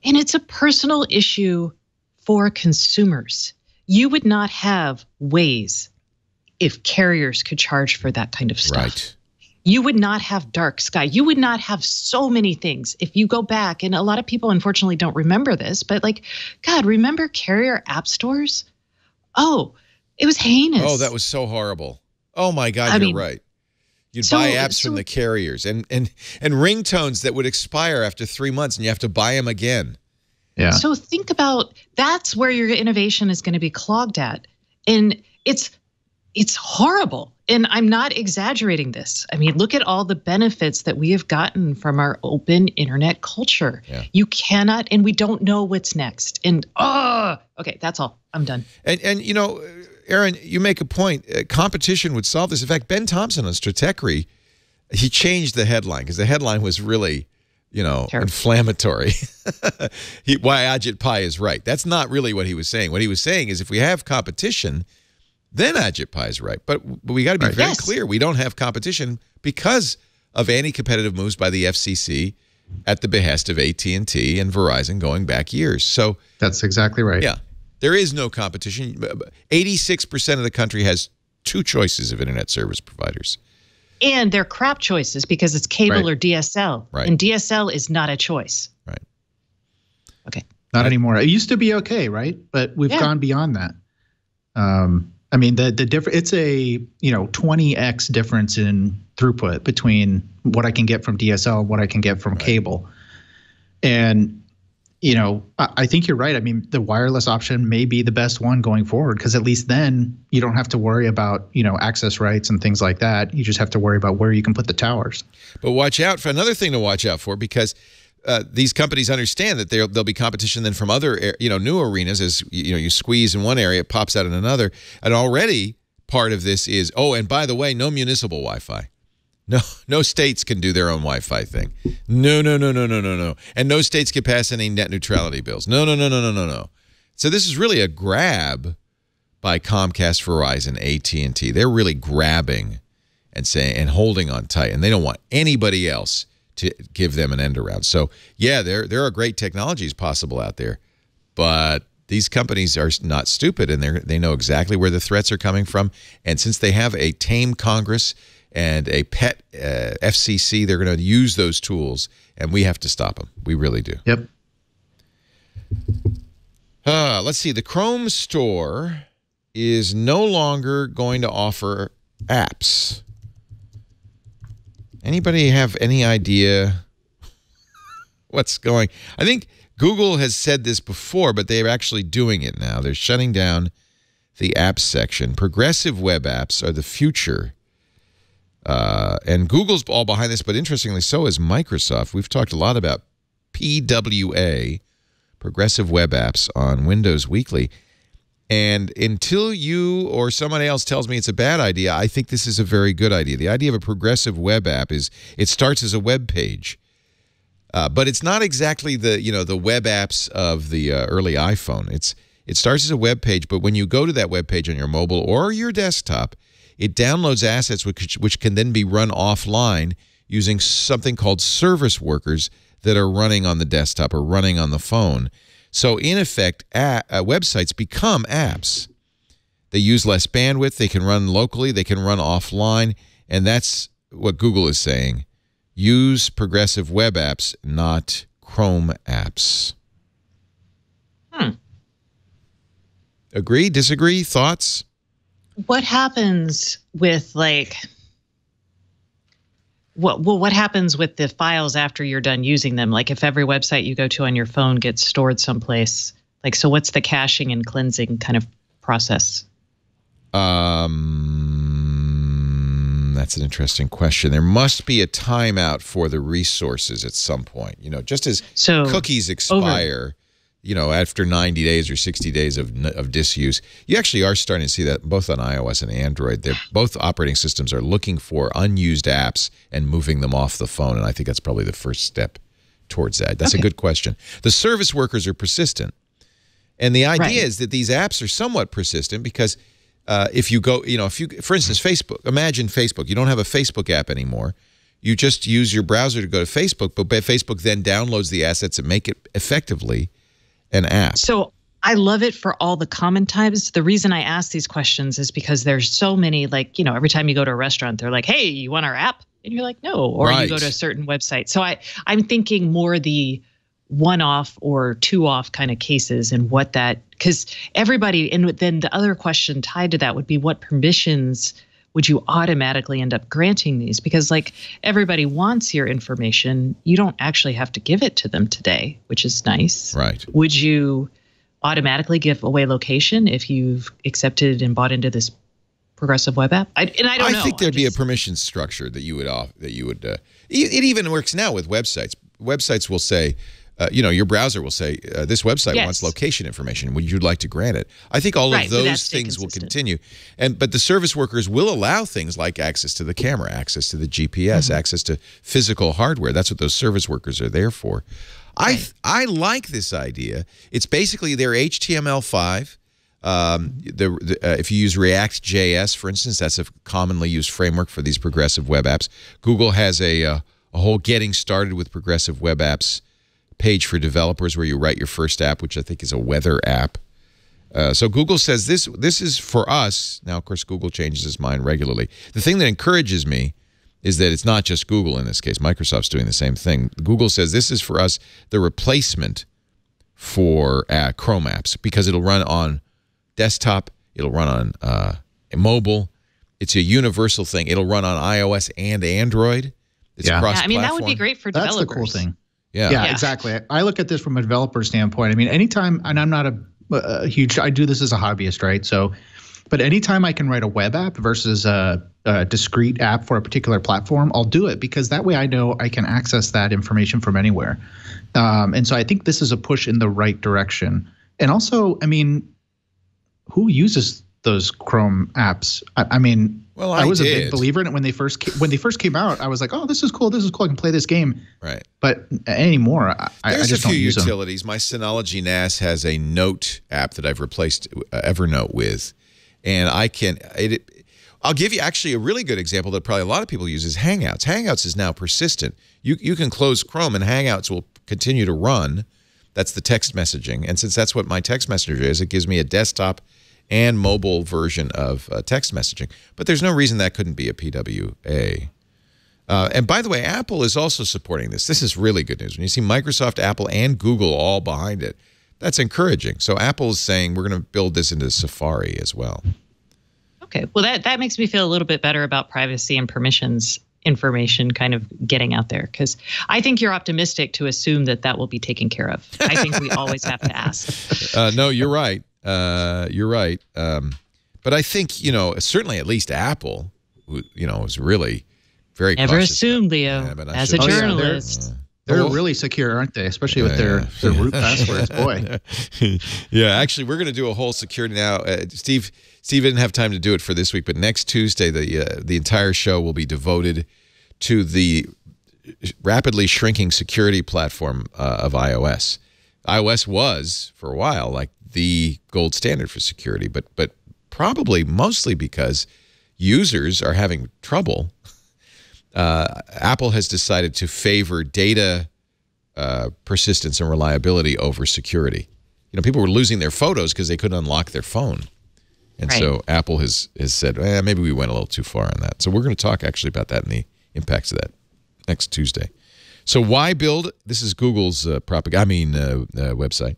And it's a personal issue for consumers. You would not have Waze if carriers could charge for that kind of stuff. Right. You would not have dark sky. You would not have so many things. If you go back, and a lot of people unfortunately don't remember this, but God, remember carrier app stores? Oh, it was heinous. Oh, that was so horrible. Oh my God, you're right. You'd buy apps from the carriers and ringtones that would expire after 3 months, and you have to buy them again. Yeah. So think about, that's where your innovation is going to be clogged at. And it's horrible. And I'm not exaggerating this. I mean, look at all the benefits that we have gotten from our open internet culture. Yeah. You cannot, and we don't know what's next. And okay, that's all. I'm done. And you know, Aaron, you make a point. Competition would solve this. In fact, Ben Thompson on Stratechery, he changed the headline because the headline was really, inflammatory. Why Ajit Pai is right. That's not really what he was saying. What he was saying is, if we have competition, then Ajit Pai is right. But we got to be very clear. We don't have competition because of anti-competitive moves by the FCC at the behest of AT&T and Verizon going back years. So that's exactly right. Yeah. There is no competition. 86% of the country has 2 choices of internet service providers. And they're crap choices because it's cable or DSL. Right. And DSL is not a choice. Right. Okay. Not anymore. It used to be okay, right? But we've gone beyond that. I mean, the difference, it's a 20x difference in throughput between what I can get from DSL and what I can get from cable. And I think you're right. I mean, the wireless option may be the best one going forward, because at least then you don't have to worry about, access rights and things like that. You just have to worry about where you can put the towers. But watch out for another thing to watch out for, because these companies understand that there'll be competition then from other, new arenas. As you squeeze in one area, it pops out in another. And already part of this is, and by the way, no municipal Wi-Fi. No states can do their own Wi-Fi thing. No. And no states can pass any net neutrality bills. No. So this is really a grab by Comcast, Verizon, AT&T. They're really grabbing and saying and holding on tight, and they don't want anybody else to give them an end around. So yeah, there are great technologies possible out there, but these companies are not stupid, and they know exactly where the threats are coming from. And since they have a tame Congress and a pet FCC, they're going to use those tools, and we have to stop them. We really do. Yep. Let's see. The Chrome store is no longer going to offer apps. Anybody have any idea what's going? I think Google has said this before, but they're actually doing it now. They're shutting down the apps section. Progressive web apps are the future. And Google's all behind this, but interestingly, so is Microsoft. We've talked a lot about PWA, Progressive Web Apps, on Windows Weekly. And until you or somebody else tells me it's a bad idea, I think this is a very good idea. The idea of a progressive web app is it starts as a web page. But it's not exactly the web apps of the early iPhone. It starts as a web page, but when you go to that web page on your mobile or your desktop, it downloads assets which can then be run offline using something called service workers that are running on the desktop or running on the phone. So in effect, websites become apps. They use less bandwidth. They can run locally. They can run offline. And that's what Google is saying. Use progressive web apps, not Chrome apps. Agree? Disagree? Thoughts? What happens with what happens with the files after you're done using them? Like if every website you go to on your phone gets stored someplace, so what's the caching and cleansing kind of process? That's an interesting question. There must be a timeout for the resources at some point. Just as cookies expire, after 90 days or 60 days of disuse. You actually are starting to see that both on iOS and Android. Both operating systems are looking for unused apps and moving them off the phone, and I think that's probably the first step towards that. That's a good question. The service workers are persistent, and the idea is that these apps are somewhat persistent because if you go, for instance, Facebook, imagine Facebook. You don't have a Facebook app anymore. You just use your browser to go to Facebook, but Facebook then downloads the assets and make it effectively an app. So I love it for all the common types. The reason I ask these questions is because there's so many, every time you go to a restaurant, they're like, hey, you want our app? And you're like, no. Or you go to a certain website. So I'm thinking more the one-off or two-off kind of cases and what that, because everybody, and then the other question tied to that would be what permissions would you automatically end up granting these? Because everybody wants your information. You don't actually have to give it to them today, which is nice. Right. Would you automatically give away location if you've accepted and bought into this progressive web app? I don't know. I think there'd be a permission structure that you would it even works now with websites. Websites will say, your browser will say, this website wants location information. Would you like to grant it? I think all of those things will continue. But the service workers will allow things like access to the camera, access to the GPS, access to physical hardware. That's what those service workers are there for. I like this idea. It's basically their HTML5. If you use React.js, for instance, that's a commonly used framework for these progressive web apps. Google has a whole getting started with progressive web apps page for developers where you write your first app, which I think is a weather app. So Google says this is for us. Now, of course, Google changes its mind regularly. The thing that encourages me is that it's not just Google in this case. Microsoft's doing the same thing. Google says this is for us the replacement for Chrome apps because it'll run on desktop. It'll run on mobile. It's a universal thing. It'll run on iOS and Android. It's cross-platform. that would be great for developers. That's the cool thing. Yeah, exactly. I look at this from a developer standpoint. Anytime, and I'm not a huge, I do this as a hobbyist, right? So, but anytime I can write a web app versus a discrete app for a particular platform, I'll do it because that way I know I can access that information from anywhere. And so I think this is a push in the right direction. And also, who uses those Chrome apps? I was a big believer in it when they first came out. I was like, oh, this is cool. I can play this game. Right. But anymore, I just don't use them. There's a few utilities. My Synology NAS has a note app that I've replaced Evernote with, and I'll give you actually a really good example that probably a lot of people use is Hangouts. Hangouts is now persistent. You can close Chrome and Hangouts will continue to run. That's the text messaging, and since that's what my text messenger is, it gives me a desktop and mobile version of text messaging. But there's no reason that couldn't be a PWA. And by the way, Apple is also supporting this. This is really good news. When you see Microsoft, Apple, and Google all behind it, that's encouraging. So Apple is saying we're going to build this into Safari as well. Okay. Well, that makes me feel a little bit better about privacy and permissions information kind of getting out there, because I think you're optimistic to assume that will be taken care of. I think we always have to ask. No, you're right. You're right. But I think, certainly at least Apple, is really very cautious. Never assume, Leo, as a journalist. They're really secure, aren't they? Especially with their root passwords. Boy. Yeah, actually, we're going to do a whole security now. Steve didn't have time to do it for this week, but next Tuesday, the entire show will be devoted to the rapidly shrinking security platform of iOS. iOS was, for a while, like the gold standard for security, but probably mostly because users are having trouble. Apple has decided to favor data persistence and reliability over security. People were losing their photos because they couldn't unlock their phone. And so Apple has said, maybe we went a little too far on that. So we're going to talk actually about that and the impacts of that next Tuesday. So why build? This is Google's website,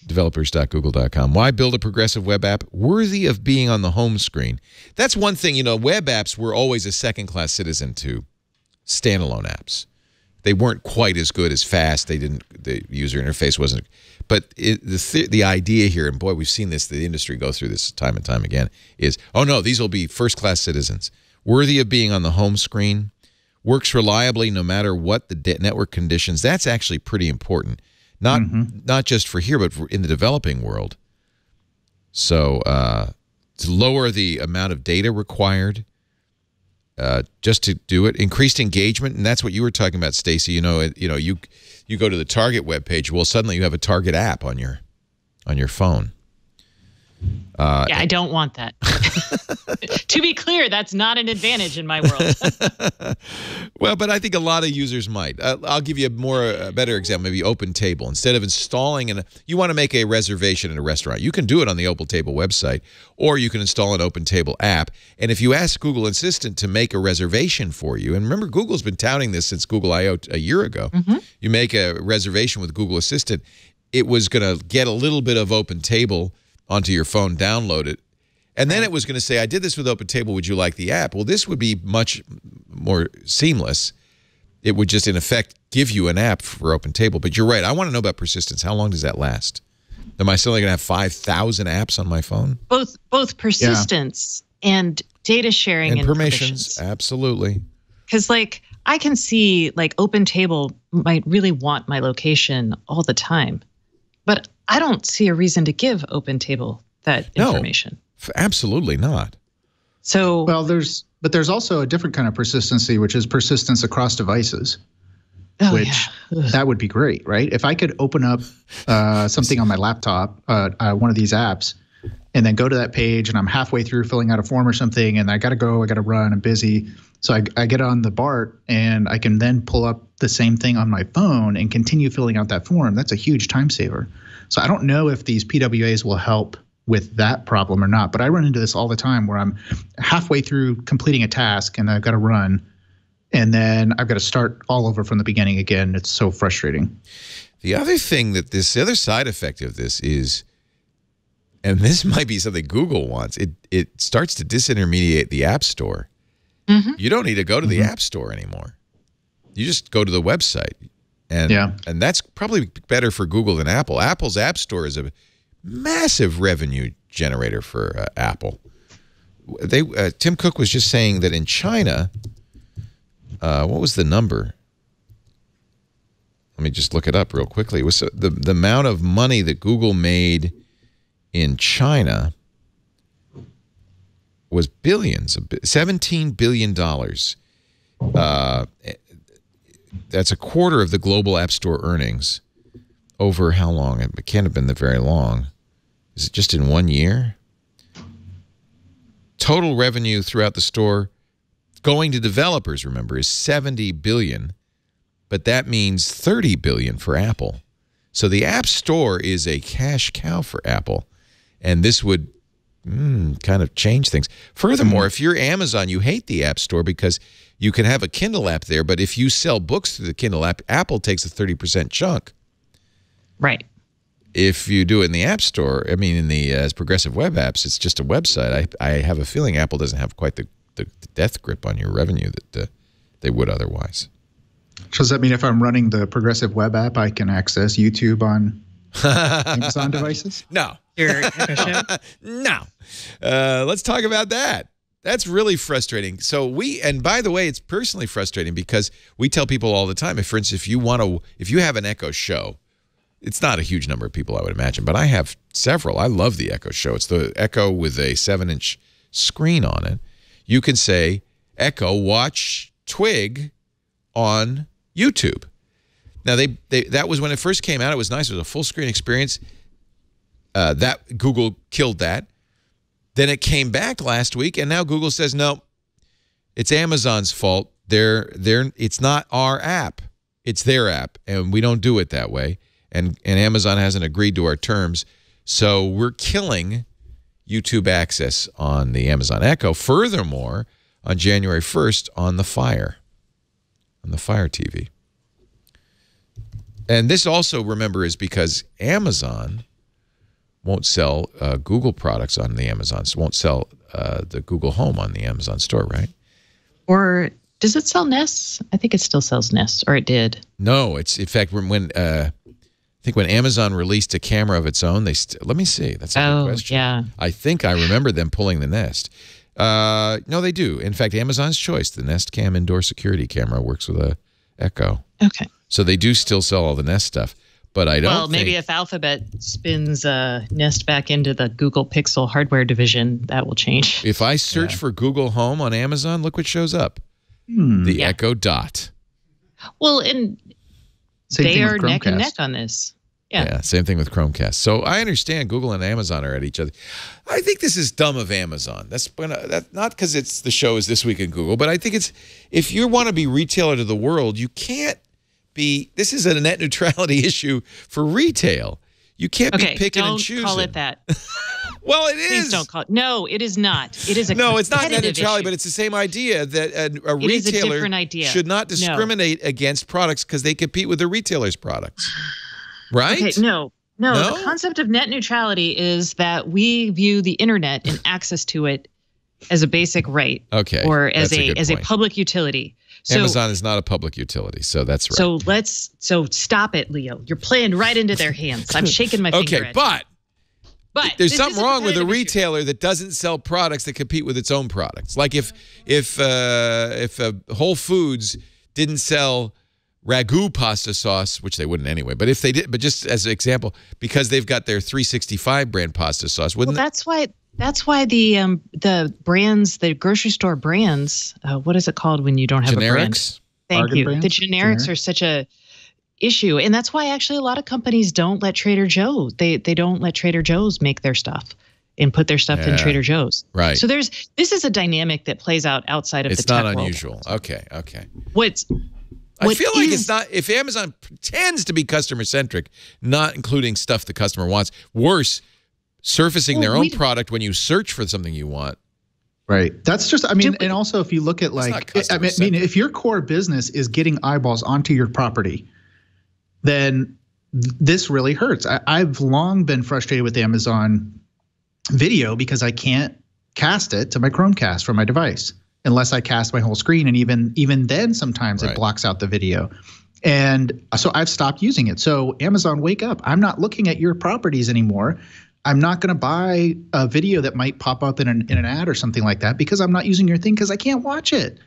developers.google.com. Why build a progressive web app worthy of being on the home screen? That's one thing. Web apps were always a second-class citizen to standalone apps. They weren't quite as good, as fast. The user interface wasn't. But the idea here, and boy, we've seen this, the industry go through this time and time again, is, oh no, these will be first-class citizens, worthy of being on the home screen, works reliably no matter what the network conditions. That's actually pretty important, not just for here, but in the developing world. So to lower the amount of data required, just to do it, increased engagement, and that's what you were talking about, Stacey. You go to the Target webpage. Well, suddenly you have a Target app on your phone. I don't want that. To be clear, that's not an advantage in my world. Well, but I think a lot of users might. I'll give you a better example, maybe OpenTable. Instead of installing you want to make a reservation at a restaurant, you can do it on the OpenTable website, or you can install an OpenTable app. And if you ask Google Assistant to make a reservation for you, and remember, Google's been touting this since Google I/O a year ago. You make a reservation with Google Assistant, it was going to get a little bit of OpenTable onto your phone, download it, and then it was going to say, I did this with OpenTable, would you like the app? Well, this would be much more seamless. It would just, in effect, give you an app for OpenTable. But you're right, I want to know about persistence. How long does that last? Am I suddenly going to have 5,000 apps on my phone? Both persistence and data sharing and permissions. Absolutely. Because, I can see, OpenTable might really want my location all the time, but I don't see a reason to give OpenTable that information. No, absolutely not. So, there's also a different kind of persistency, which is persistence across devices. That would be great, right? If I could open up something on my laptop, one of these apps, and then go to that page, and I'm halfway through filling out a form or something, and I got to run, I'm busy. So I get on the BART, and I can then pull up the same thing on my phone and continue filling out that form. That's a huge time saver. So I don't know if these PWAs will help with that problem or not, but I run into this all the time where I'm halfway through completing a task and I've got to run, and then I've got to start all over from the beginning again. It's so frustrating. The other thing the other side effect of this is, and this might be something Google wants, it starts to disintermediate the App Store. You don't need to go to the App Store anymore. You just go to the website. And that's probably better for Google than Apple. Apple's App Store is a massive revenue generator for Apple. Tim Cook was just saying that in China, what was the number? Let me just look it up real quickly. It was the amount of money that Google made in China was billions, $17 billion. That's a quarter of the global App Store earnings over how long? It can't have been very long. Is it just in 1 year? Total revenue throughout the store going to developers, remember, is $70 billion, but that means $30 billion for Apple. So the App Store is a cash cow for Apple, and this would kind of change things. Furthermore, if you're Amazon, you hate the App Store because you can have a Kindle app there, but if you sell books through the Kindle app, Apple takes a 30% chunk. Right. If you do it in the App Store, I mean, in the as progressive web apps, it's just a website. I have a feeling Apple doesn't have quite the death grip on your revenue that they would otherwise. So does that mean if I'm running the progressive web app, I can access YouTube on Amazon devices? No. No. Let's talk about that. That's really frustrating. So and by the way, it's personally frustrating because we tell people all the time, for instance, if you have an Echo Show, it's not a huge number of people, I would imagine, but I have several. I love the Echo Show. It's the Echo with a 7-inch screen on it. You can say, Echo, watch Twig on YouTube. Now, that was when it first came out. It was nice. It was a full screen experience. That Google killed that. Then it came back last week, and now Google says, no, it's Amazon's fault. It's not our app. It's their app, and we don't do it that way. And Amazon hasn't agreed to our terms, so we're killing YouTube access on the Amazon Echo. Furthermore, on January 1st, on the Fire TV. And this also, remember, is because Amazon won't sell Google products on the Amazon. Won't sell the Google Home on the Amazon store, right? Or does it sell Nest? I think it still sells Nest, or it did. No, it's in fact when I think when Amazon released a camera of its own, let me see. That's a good question. Yeah. I think I remember them pulling the Nest. No, they do. In fact, Amazon's choice, the Nest Cam indoor security camera, works with a Echo. Okay. So they do still sell all the Nest stuff. But I don't maybe if Alphabet spins Nest back into the Google Pixel hardware division, that will change. If I search for Google Home on Amazon, look what shows up. The Echo Dot. Well, and they are neck and neck on this. Yeah, same thing with Chromecast. So I understand Google and Amazon are at each other. I think this is dumb of Amazon. That's not because it's the show is This Week in Google, but I think it's if you want to be retailer to the world, you can't be. This is a net neutrality issue for retail. You can't be picking and choosing. Don't call it that. Well, it is. Please don't call it. No, it is not. It is a no. It's not net neutrality, issue. But it's the same idea that a retailer should not discriminate against products because they compete with the retailer's products. Right? Okay, no. The concept of net neutrality is that we view the internet and access to it as a basic right. Okay. Or as a public utility. So, Amazon is not a public utility, so that's right. So stop it, Leo. You're playing right into their hands. I'm shaking my finger at but there's something wrong with a retailer issue. that doesn't sell products that compete with its own products. Like if Whole Foods didn't sell ragu pasta sauce, which they wouldn't anyway, but if they did, but just as an example, because they've got their 365 brand pasta sauce, wouldn't that's why the brands, the grocery store brands, what is it called when you don't have generics? A brand? Thank you. Brands? The generics are such a issue, and that's why actually a lot of companies don't let Trader Joe's. They don't let Trader Joe's make their stuff and put their stuff in Trader Joe's. Right. So this is a dynamic that plays out outside of the tech world. It's not unusual. Okay. I feel like it's not, if Amazon pretends to be customer-centric, not including stuff the customer wants, worse, surfacing their own product when you search for something you want. Right. That's just, and also if you look at if your core business is getting eyeballs onto your property, then this really hurts. I've long been frustrated with Amazon Video because I can't cast it to my Chromecast from my device unless I cast my whole screen. And even then, sometimes it blocks out the video. And so I've stopped using it. So Amazon, wake up. I'm not looking at your properties anymore. I'm not going to buy a video that might pop up in an ad or something like that because I'm not using your thing because I can't watch it.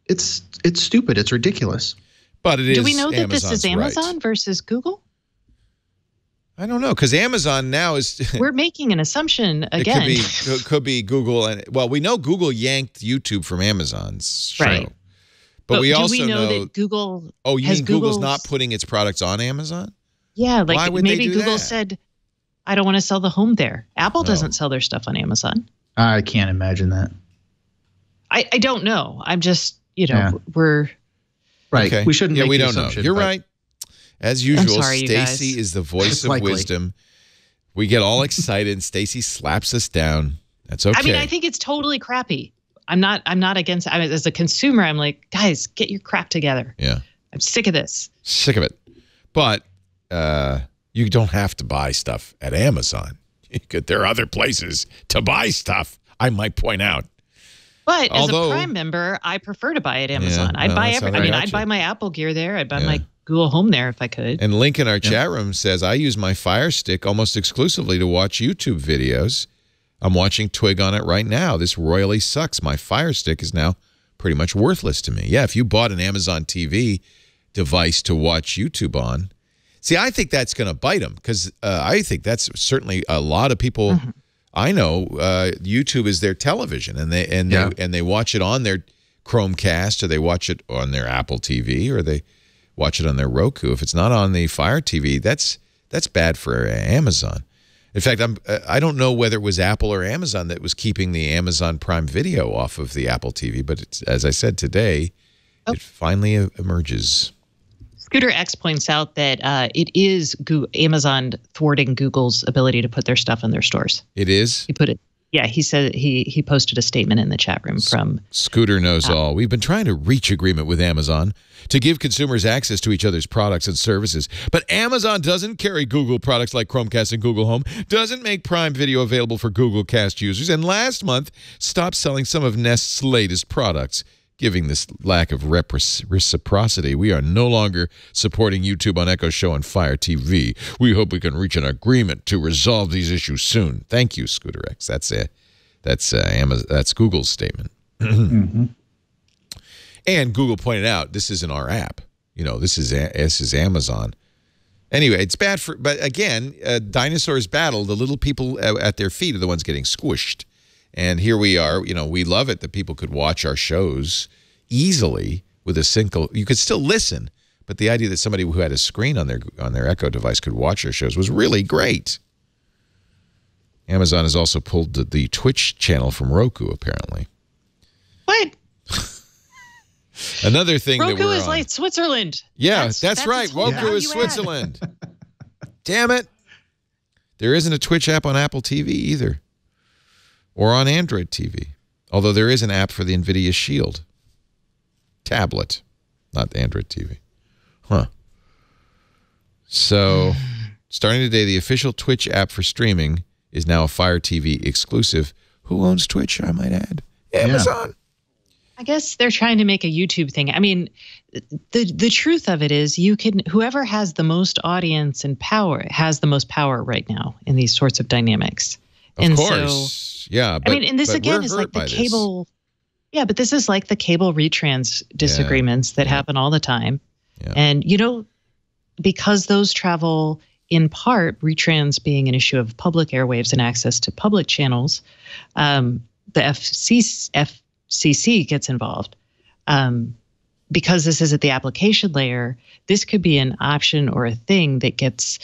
It's stupid. It's ridiculous. But it is. Do we know that Amazon's this is Amazon versus Google? I don't know, because Amazon now is. We're making an assumption again. It could be Google, and we know Google yanked YouTube from Amazon's show. Right. But we also do we know that Google? Oh, you mean Google's not putting its products on Amazon? Yeah, like Why would maybe they do Google that? said, "I don't want to sell the home there." Apple doesn't sell their stuff on Amazon. I can't imagine that. I don't know. I'm just we're right. Okay. We shouldn't. Make we don't know. You're right. As usual, Stacey is the voice of wisdom. We get all excited, and Stacey slaps us down. That's okay. I mean, I think it's totally crappy. I'm not against. As a consumer, I'm like, guys, get your crap together. Yeah. I'm sick of this. Sick of it. But you don't have to buy stuff at Amazon. There are other places to buy stuff, I might point out. But as a Prime member, I prefer to buy at Amazon. I'd buy my Apple gear there. I'd buy my Google Home there if I could. And Link in our chat room says, I use my Fire Stick almost exclusively to watch YouTube videos. I'm watching Twig on it right now. This royally sucks. My Fire Stick is now pretty much worthless to me. Yeah, if you bought an Amazon TV device to watch YouTube on. See, I think that's going to bite them because I think that's certainly a lot of people I know. YouTube is their television, and they watch it on their Chromecast, or they watch it on their Apple TV, or they watch it on their Roku. If it's not on the Fire TV, that's bad for Amazon. In fact, I don't know whether it was Apple or Amazon that was keeping the Amazon Prime Video off of the Apple TV, but it's, as I said today, it finally emerges. Scooter X points out that it is Amazon thwarting Google's ability to put their stuff in their stores. It is? He put it. Yeah, he said he posted a statement in the chat room from Scooter Knows All. We've been trying to reach agreement with Amazon to give consumers access to each other's products and services. But Amazon doesn't carry Google products like Chromecast and Google Home, doesn't make Prime Video available for Google Cast users, and last month stopped selling some of Nest's latest products. Giving this lack of reciprocity, we are no longer supporting YouTube on Echo Show and Fire TV. We hope we can reach an agreement to resolve these issues soon. Thank you, Scooter X. That's Google's statement. And Google pointed out this isn't our app. You know, this is Amazon. Anyway, it's bad for. But again, dinosaurs battle. The little people at their feet are the ones getting squished. And here we are, you know, we love it that people could watch our shows easily with a single, you could still listen, but the idea that somebody who had a screen on their Echo device could watch our shows was really great. Amazon has also pulled the Twitch channel from Roku, apparently. What? Another thing Roku that we're is on. like Switzerland. Yeah, that's right. Roku is Switzerland. Damn it. There isn't a Twitch app on Apple TV either. Or on Android TV. Although there is an app for the NVIDIA Shield tablet, not Android TV. Huh. So, starting today, the official Twitch app for streaming is now a Fire TV exclusive. Who owns Twitch, I might add? Amazon. I guess they're trying to make a YouTube thing. I mean, the truth of it is whoever has the most audience and power has the most power right now in these sorts of dynamics. Of course. So, yeah, but, I mean, and this again is like the cable. Yeah, but this is like the cable retrans disagreements that happen all the time. Yeah. And, you know, because those travel in part, retrans being an issue of public airwaves and access to public channels, the FCC gets involved. Because this is at the application layer, this could be an option or a thing that gets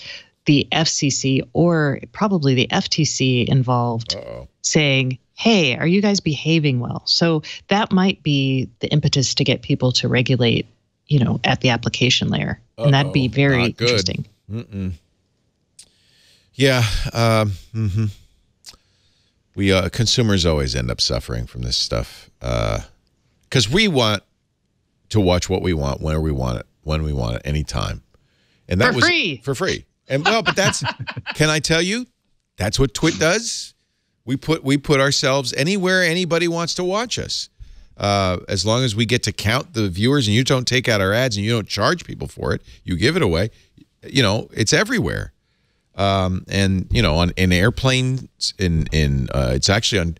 the FCC or probably the FTC involved, saying, hey, are you guys behaving well? So that might be the impetus to get people to regulate, you know, at the application layer. And that'd be very interesting. Yeah. We consumers always end up suffering from this stuff because we want to watch what we want, where we want it, when we want it, anytime. And that was free. For free. And well, but that's, can I tell you, that's what Twit does. We put ourselves anywhere anybody wants to watch us. As long as we get to count the viewers and you don't take out our ads and you don't charge people for it, you give it away, you know, it's everywhere. And, you know, in airplanes, it's actually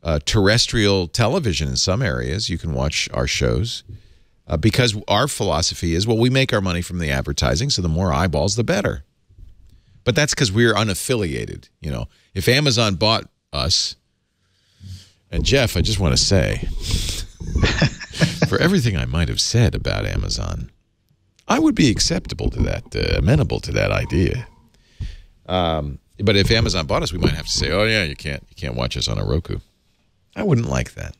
on terrestrial television in some areas, you can watch our shows. Because our philosophy is, well, we make our money from the advertising, so the more eyeballs, the better. But that's because we're unaffiliated. You know, if Amazon bought us, and Jeff, I just want to say, for everything I might have said about Amazon, I would be acceptable to that, amenable to that idea. But if Amazon bought us, we might have to say, oh yeah, you can't watch us on a Roku. I wouldn't like that.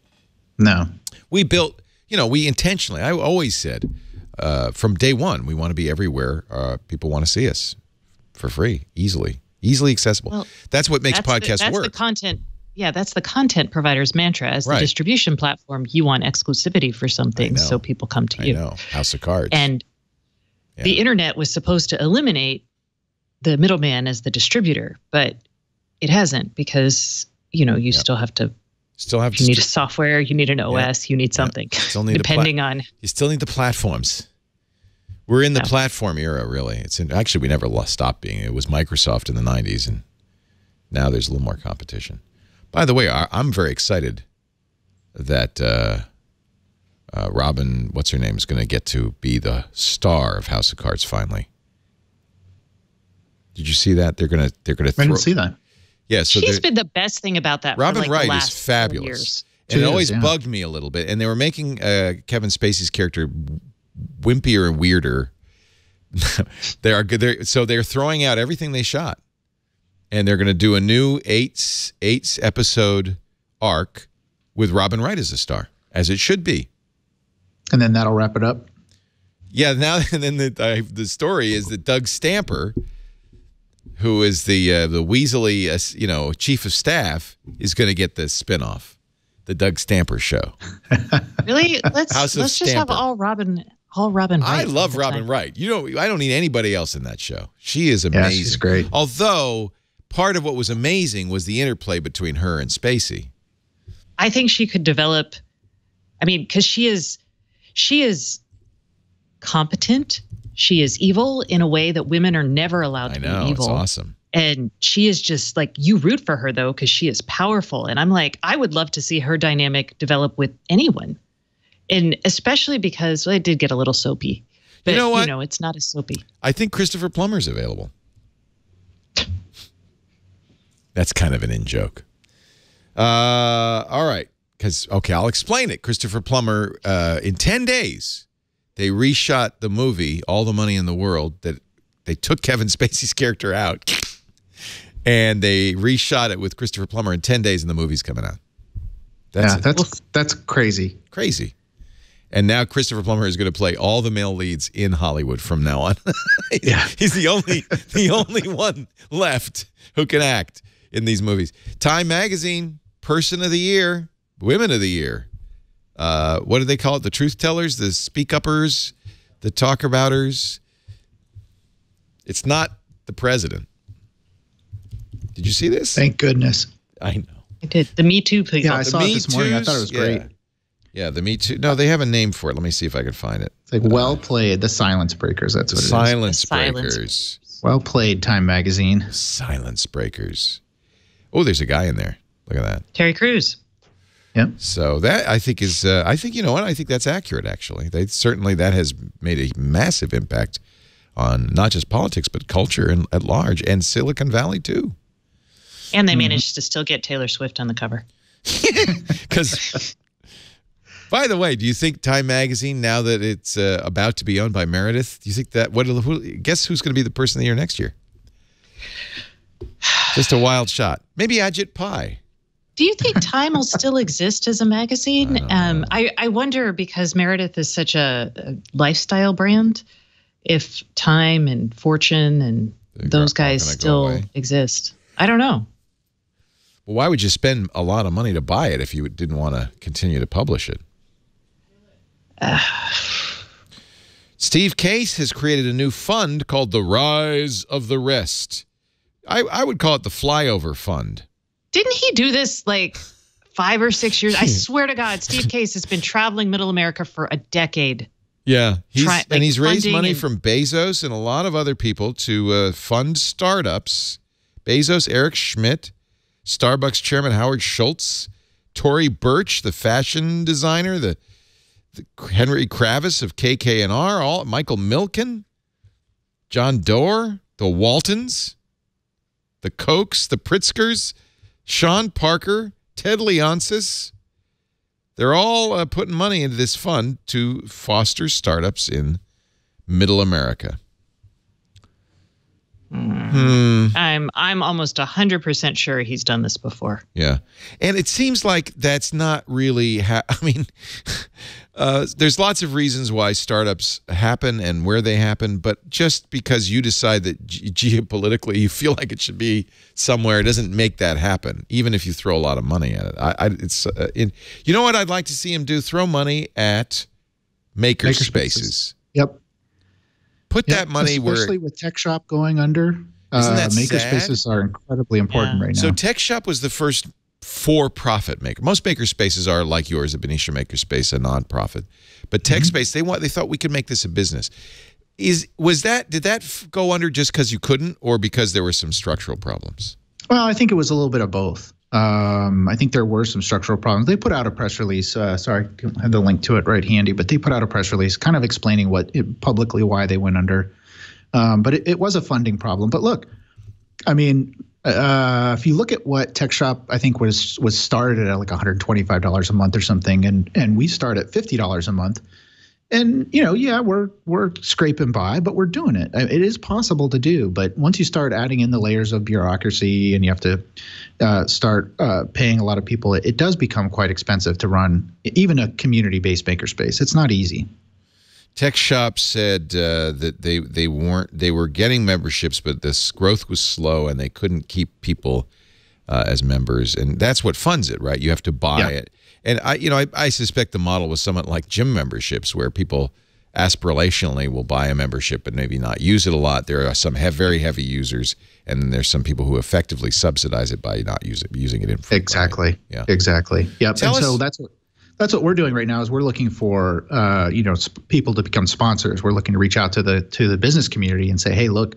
No. We built, you know, we intentionally, I always said, from day one, we want to be everywhere people want to see us for free, easily accessible. Well, that's what makes podcasts work. The content. Yeah, that's the content provider's mantra. As the distribution platform, you want exclusivity for some things, so people come to you. I know. House of Cards. And the internet was supposed to eliminate the middleman as the distributor, but it hasn't because, you know, you still have to. You need a software, you need an OS, you need something. Still need depending on. You still need the platforms. We're in the platform era, really. Actually, we never stopped being. It was Microsoft in the 90s, and now there's a little more competition. By the way, I'm very excited that Robin, what's her name, is going to get to be the star of House of Cards finally. Did you see that? They're going to throw. I didn't see that. Yeah, so she's been the best thing about that. Robin for like Wright the last is fabulous. years. And it always bugged me a little bit. And they were making Kevin Spacey's character wimpier and weirder. They are good. So they're throwing out everything they shot, and they're going to do a new eight episode arc with Robin Wright as a star, as it should be. And then that'll wrap it up. Yeah. Now and then the story is that Doug Stamper, who is the Weasley chief of staff, is going to get the spinoff, the Doug Stamper show. Really? Let's just have all Robin Wright. I love Robin Wright. I don't need anybody else in that show. She is amazing. Yeah, she's great. Although part of what was amazing was the interplay between her and Stacey. I think she could develop. I mean, because she is competent. She is evil in a way that women are never allowed to be evil. It's awesome. And she is just like, you root for her though, because she is powerful. And I'm like, I would love to see her dynamic develop with anyone. And especially because it did get a little soapy. But, you know what? It's not as soapy. I think Christopher Plummer's available. That's kind of an in-joke. All right. I'll explain it. Christopher Plummer, in 10 days, they reshot the movie, All the Money in the World, that they took Kevin Spacey's character out, and they reshot it with Christopher Plummer in 10 days, and the movie's coming out. That's crazy. Crazy. And now Christopher Plummer is going to play all the male leads in Hollywood from now on. He's the only one left who can act in these movies. Time Magazine, Person of the Year, Women of the Year. What do they call it? The truth tellers, the speak uppers, the talk abouters. It's not the president. Did you see this? Thank goodness. I know. I did. The Me Too people. Yeah, I saw it this morning. I thought it was great. Yeah, the Me Too. No, they have a name for it. Let me see if I can find it. It's like well played. The Silence Breakers. That's what it is. Silence Breakers. Well played, Time Magazine. Silence Breakers. Oh, there's a guy in there. Look at that. Terry Crews. Yep. So that I think is, I think, you know what? I think that's accurate, actually. That has made a massive impact on not just politics, but culture at large, and Silicon Valley, too. And they managed to still get Taylor Swift on the cover. Because, by the way, do you think Time Magazine, now that it's about to be owned by Meredith, do you think that, guess who's going to be the person of the year next year? Just a wild shot. Maybe Ajit Pai. Do you think Time will still exist as a magazine? I wonder, because Meredith is such a lifestyle brand, if Time and Fortune and those guys still exist. I don't know. Well, why would you spend a lot of money to buy it if you didn't want to continue to publish it? Steve Case has created a new fund called the Rise of the Rest. I would call it the Flyover Fund. Didn't he do this like 5 or 6 years? I swear to God, Steve Case has been traveling Middle America for a decade. Yeah, he's raised money from Bezos and a lot of other people to fund startups. Bezos, Eric Schmidt, Starbucks chairman Howard Schultz, Tory Burch, the fashion designer, the Henry Kravis of KKNR, Michael Milken, John Doerr, the Waltons, the Kochs, the Pritzkers, Sean Parker, Ted Leonsis. They're all putting money into this fund to foster startups in Middle America. I'm almost 100% sure he's done this before. Yeah. And it seems like that's not really there's lots of reasons why startups happen and where they happen, but just because you decide that geopolitically you feel like it should be somewhere, it doesn't make that happen, even if you throw a lot of money at it. You know what I'd like to see him do? Throw money at Makerspaces. Yep. Put that money especially with Tech Shop going under. Isn't that Makerspaces are incredibly important right now. So Tech Shop was the first for-profit maker. Most makerspaces are like yours, a Benicia Makerspace, a non-profit. But TechSpace, they thought we could make this a business. Did that go under just because you couldn't, or because there were some structural problems? Well, I think it was a little bit of both. I think there were some structural problems. They put out a press release. Sorry, I don't have the link to it right handy, but they put out a press release kind of explaining publicly why they went under. But it was a funding problem. But look, I mean, if you look at what Tech Shop, I think was started at like $125 a month or something, and we start at $50 a month. And yeah, we're scraping by, but we're doing it. It is possible to do, but once you start adding in the layers of bureaucracy and you have to start paying a lot of people, it does become quite expensive to run even a community-based makerspace. It's not easy. Tech Shop said that they were getting memberships, but this growth was slow and they couldn't keep people as members, and that's what funds it, right? You have to buy it. And I suspect the model was somewhat like gym memberships, where people aspirationally will buy a membership but maybe not use it a lot. There are some very heavy users, and then there's some people who effectively subsidize it by not using it in free. Exactly. Yeah. Exactly. Yep. So that's what we're doing right now is we're looking for people to become sponsors. We're looking to reach out to the business community and say, hey, look,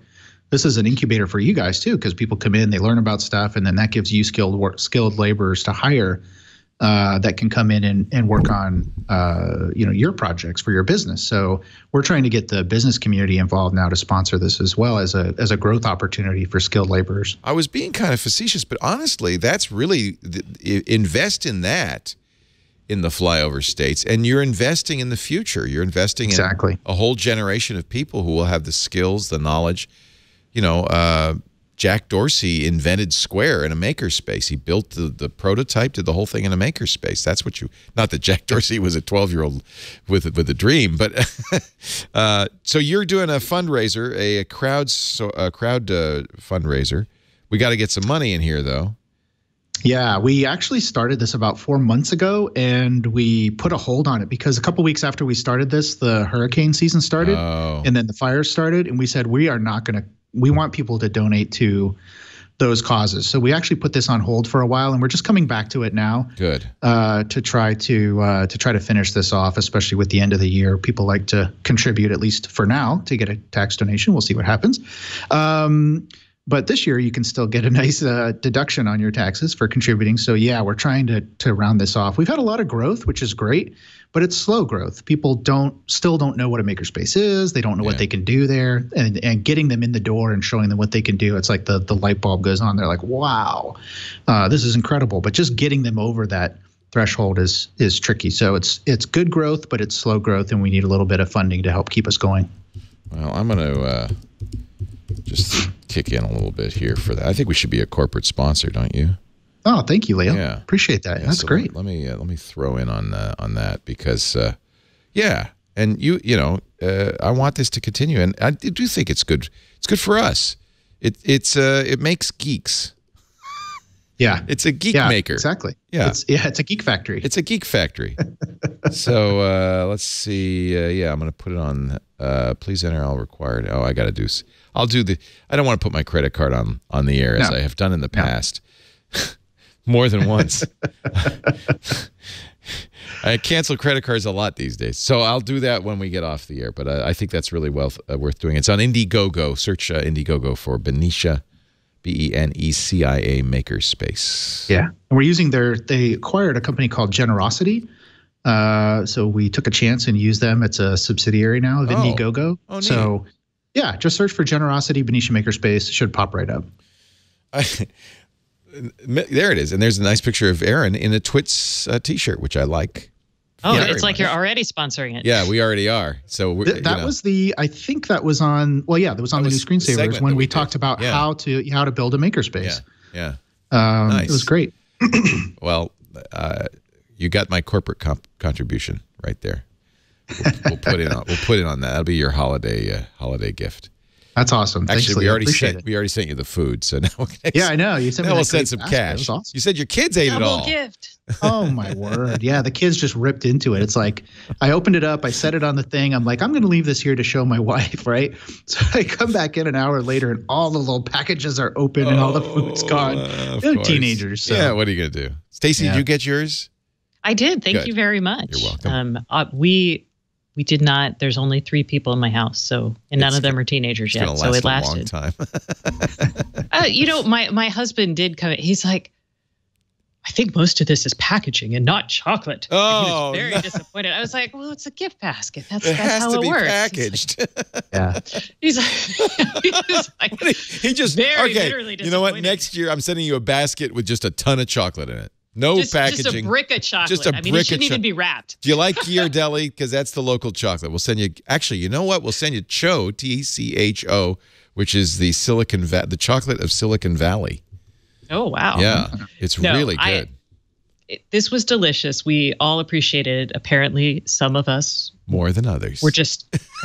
this is an incubator for you guys too, because people come in, they learn about stuff, and then that gives you skilled laborers to hire that can come in and work on your projects for your business. So we're trying to get the business community involved now to sponsor this as well as a growth opportunity for skilled laborers. I was being kind of facetious, but honestly, that's really invest in that. In the flyover states, and you're investing in the future. You're investing in a whole generation of people who will have the skills, the knowledge. Jack Dorsey invented Square in a makerspace. He built the prototype, did the whole thing in a makerspace. That's what not that Jack Dorsey was a 12-year-old with a dream, but so you're doing a fundraiser, a crowd fundraiser. We got to get some money in here, though. Yeah, we actually started this about 4 months ago, and we put a hold on it because a couple weeks after we started this, the hurricane season started, and then the fires started, and we said we want people to donate to those causes. So we actually put this on hold for a while, and we're just coming back to it now. Good. To try to finish this off, especially with the end of the year. People like to contribute, at least for now, to get a tax donation. We'll see what happens. But this year, you can still get a nice deduction on your taxes for contributing. So, yeah, we're trying to round this off. We've had a lot of growth, which is great, but it's slow growth. People still don't know what a makerspace is. They don't know what they can do there. And getting them in the door and showing them what they can do, it's like the light bulb goes on. They're like, wow, this is incredible. But just getting them over that threshold is tricky. So it's good growth, but it's slow growth, and we need a little bit of funding to help keep us going. Well, I'm going to just kick in a little bit here for that. I think we should be a corporate sponsor, don't you? Oh, thank you, Leo. Yeah. Appreciate that. That's great. Let me throw in on that because and I want this to continue, and I do think it's good. It's good for us. It makes geeks. Yeah, it's a geek maker. Exactly. Yeah, it's a geek factory. It's a geek factory. So let's see. I'm going to put it on. Please enter all required. Oh, I got to do. I'll do the. I don't want to put my credit card on the air as I have done in the past, more than once. I cancel credit cards a lot these days, so I'll do that when we get off the air. But I think that's really worth doing. It's on Indiegogo. Search Indiegogo for Benicia. BENECIA Makerspace. Yeah, and we're using they acquired a company called Generosity. So we took a chance and used them. It's a subsidiary now of Indiegogo. Oh, neat. So yeah, just search for Generosity Benicia Makerspace. It should pop right up. There it is. And there's a nice picture of Aaron in a Twits t-shirt, which I like. Oh, it's like you're already sponsoring it. Yeah, we already are. So I think that was on. That was on the new Screensavers when we talked about how to build a makerspace. Yeah. Nice. It was great. Well, you got my corporate contribution right there. We'll put it on that. That'll be your holiday gift. That's awesome. Actually, Thanks, we already sent you the food, so now I know. You sent me we'll send some cash. Awesome. You said your kids ate it all. Gift. Oh my word! Yeah, the kids just ripped into it. It's like I opened it up, I set it on the thing. I'm like, I'm going to leave this here to show my wife, right? So I come back in an hour later, and all the little packages are open, and all the food's gone. They're teenagers. So. Yeah, what are you going to do? Stacey, did you get yours? I did. Thank you very much. You're welcome. We did not. There's only 3 people in my house, and none of them are teenagers yet. So it lasted a long time. My husband did come. He's like, I think most of this is packaging and not chocolate. Oh, and he was very disappointed. I was like, well, it's a gift basket. That's how it works. Packaged. He's like, he just very literally disappointed. You know what? Next year, I'm sending you a basket with just a ton of chocolate in it. No just packaging. Just a brick of chocolate. Just a I mean, brick it shouldn't of even be wrapped. Do you like Ghirardelli? Because that's the local chocolate. We'll send you. Actually, you know what? We'll send you Cho, TCHO, which is the the chocolate of Silicon Valley. Oh wow! Yeah, it's really good. This was delicious. We all appreciated it. Apparently, some of us more than others.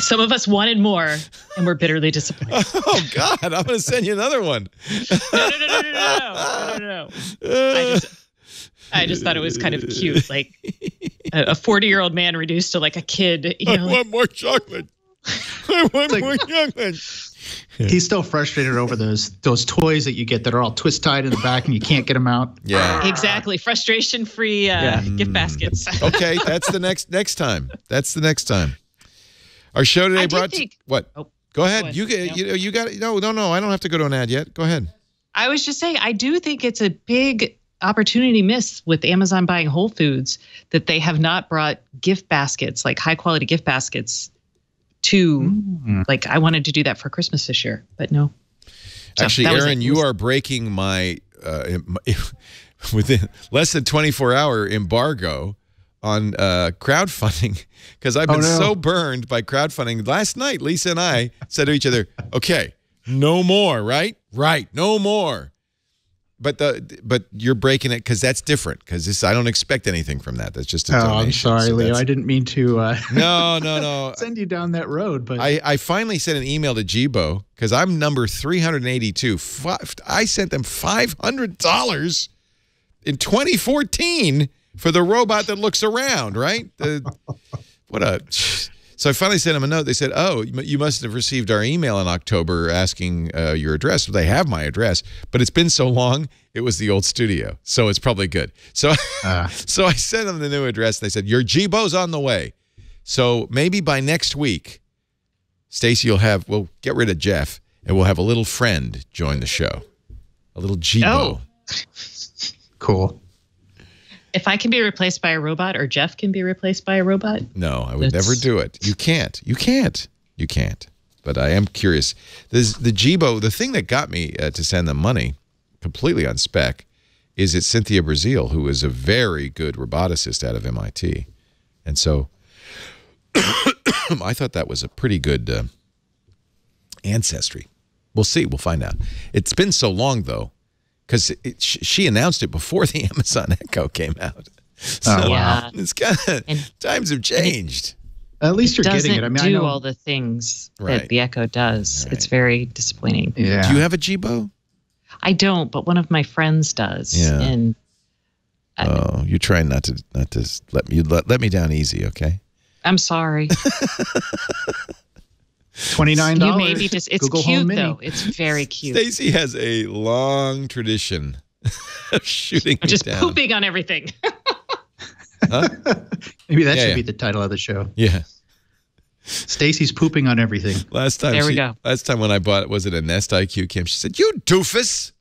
Some of us wanted more, and we're bitterly disappointed. Oh God! I'm going to send you another one. No. I just thought it was kind of cute, like a 40-year-old man reduced to like a kid. I want more chocolate. I want more chocolate. He's still frustrated over those toys that you get that are all twist tied in the back and you can't get them out. Yeah, exactly. Frustration-free gift baskets. Okay, that's the next time. That's the next time. Our show today brought to what? Oh, go ahead. You got it. No. I don't have to go to an ad yet. Go ahead. I was just saying, I do think it's a big opportunity miss with Amazon buying Whole Foods that they have not brought gift baskets, like high quality gift baskets to like I wanted to do that for Christmas this year, but no. So actually, Aaron, you are breaking my within less than 24-hour embargo on crowdfunding because I've been so burned by crowdfunding. Last night, Lisa and I said to each other, okay, no more, right? Right, no more. But you're breaking it because that's different. Because I don't expect anything from that. That's just a donation. I'm sorry, Leo. I didn't mean to. No. Send you down that road. But I finally sent an email to Jibo because I'm number 382. I sent them $500 in 2014 for the robot that looks around. Right? So I finally sent them a note. They said, oh, you must have received our email in October asking your address. They have my address, but it's been so long, it was the old studio. So it's probably good. So, so I sent them the new address. They said, your Jibo's on the way. So maybe by next week, Stacey, we'll get rid of Jeff, and we'll have a little friend join the show. A little Jibo. Oh. Cool. If I can be replaced by a robot or Jeff can be replaced by a robot? No, I would never do it. You can't. But I am curious. The Jibo, the thing that got me to send them money completely on spec is it's Cynthia Brazil, who is a very good roboticist out of MIT. And so I thought that was a pretty good ancestry. We'll see. We'll find out. It's been so long, though. Because she announced it before the Amazon Echo came out. So yeah. It's kind of times have changed. At least you're getting it. I mean, I know all the things that the Echo does. Right. It's very disappointing. Yeah. Do you have a Jibo? I don't, but one of my friends does. Yeah. And you're trying not to let me down easy, okay? I'm sorry. $29. You maybe just it's Google cute Home Mini. though. It's very cute. Stacey has a long tradition of shooting me just down. pooping on everything. Huh? Maybe that should be the title of the show. Yeah. Stacey's pooping on everything. Last time when I bought it, was it a Nest IQ Cam? She said, "You doofus."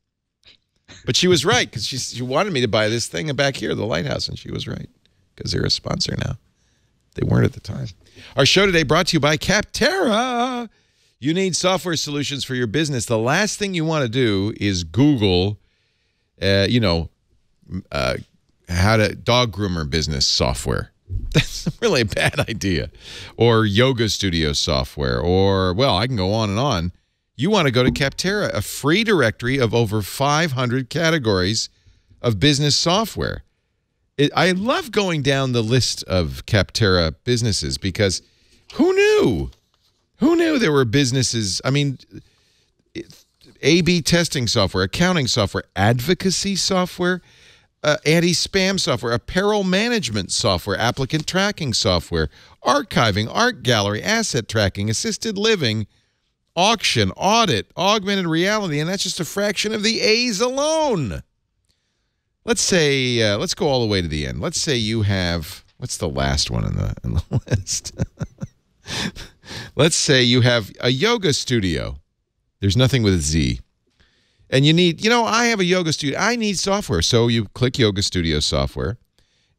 But she was right because she wanted me to buy this thing back here, the Lighthouse, and she was right because they're a sponsor now. They weren't at the time. Our show today brought to you by Capterra. You need software solutions for your business. The last thing you want to do is Google, how to dog groomer business software. That's really a bad idea. Or yoga studio software. Or, well, I can go on and on. You want to go to Capterra, a free directory of over 500 categories of business software. I love going down the list of Capterra businesses because who knew? Who knew there were businesses? I mean, A/B testing software, accounting software, advocacy software, anti-spam software, apparel management software, applicant tracking software, archiving, art gallery, asset tracking, assisted living, auction, audit, augmented reality, and that's just a fraction of the A's alone. Let's say, let's go all the way to the end. Let's say you have, what's the last one in the list? Let's say you have a yoga studio. There's nothing with a Z. And you need, I have a yoga studio. I need software. So you click yoga studio software.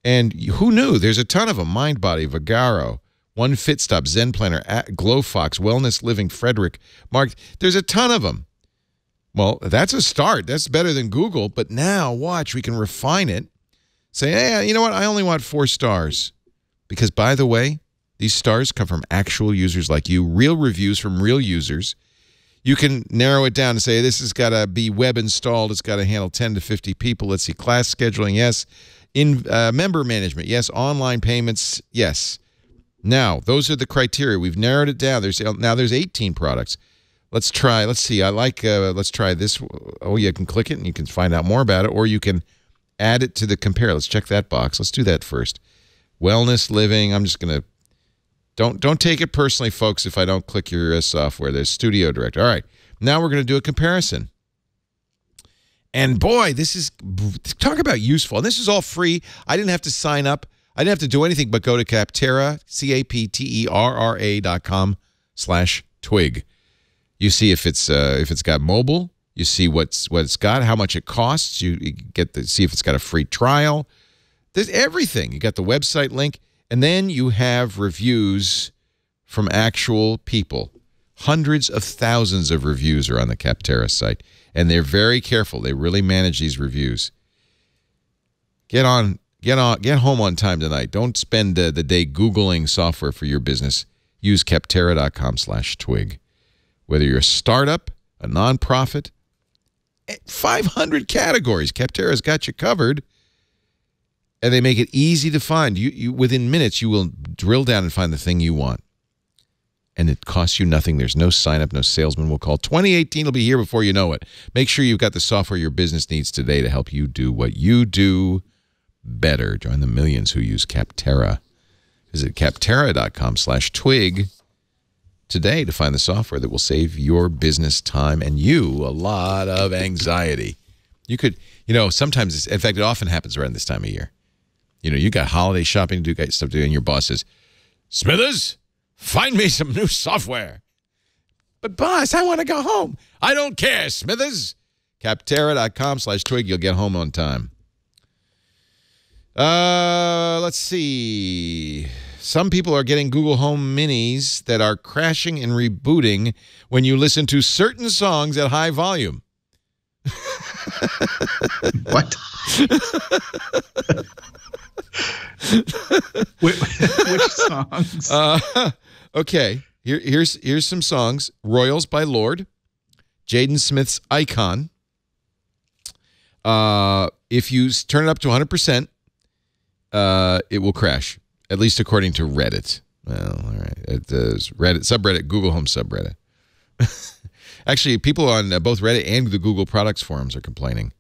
And who knew? There's a ton of them. MindBody, Vagaro, One Fit Stop, Zen Planner, Glowfox, Wellness Living, Frederick, Mark. There's a ton of them. Well, that's a start. That's better than Google. But now, watch, we can refine it. Say, hey, you know what? I only want 4 stars. Because, by the way, these stars come from actual users like you, real reviews from real users. You can narrow it down and say, this has got to be web installed. It's got to handle 10 to 50 people. Let's see, class scheduling, yes. Member management, yes. Online payments, yes. Now, those are the criteria. We've narrowed it down. Now there's 18 products. Let's try. Let's see. Let's try this. Oh, you can click it and you can find out more about it, or you can add it to the compare. Let's check that box. Let's do that first. Wellness, living. I'm just going to, don't take it personally, folks, if I don't click your software. There's Studio Director. All right. Now we're going to do a comparison. And boy, this is, talk about useful. And this is all free. I didn't have to sign up. I didn't have to do anything but go to Capterra, CAPTERRA.com/twig. You see if it's got mobile. You see what it's got, how much it costs. You get to see if it's got a free trial. There's everything. You got the website link, and then you have reviews from actual people. Hundreds of thousands of reviews are on the Capterra site, and they're very careful. They really manage these reviews. Get home on time tonight. Don't spend the day Googling software for your business. Use Capterra.com/twig. Whether you're a startup, a nonprofit, 500 categories. Capterra's got you covered, and they make it easy to find. You within minutes, you will drill down and find the thing you want. And it costs you nothing. There's no sign-up, no salesman will call. 2018 will be here before you know it. Make sure you've got the software your business needs today to help you do what you do better. Join the millions who use Capterra. Visit Capterra.com/twig today to find the software that will save your business time and you a lot of anxiety. You could, sometimes, in fact, it often happens around this time of year. You got holiday shopping to do, got stuff to do, and your boss says, Smithers, find me some new software. But boss, I want to go home. I don't care, Smithers. Capterra.com/twig. You'll get home on time. Let's see. Some people are getting Google Home Minis that are crashing and rebooting when you listen to certain songs at high volume. What? Which songs? Okay. Here's some songs. Royals by Lorde. Jaden Smith's Icon. If you turn it up to 100%, it will crash. At least according to Reddit. Well, all right. Reddit subreddit, Google Home subreddit. Actually, people on both Reddit and the Google products forums are complaining.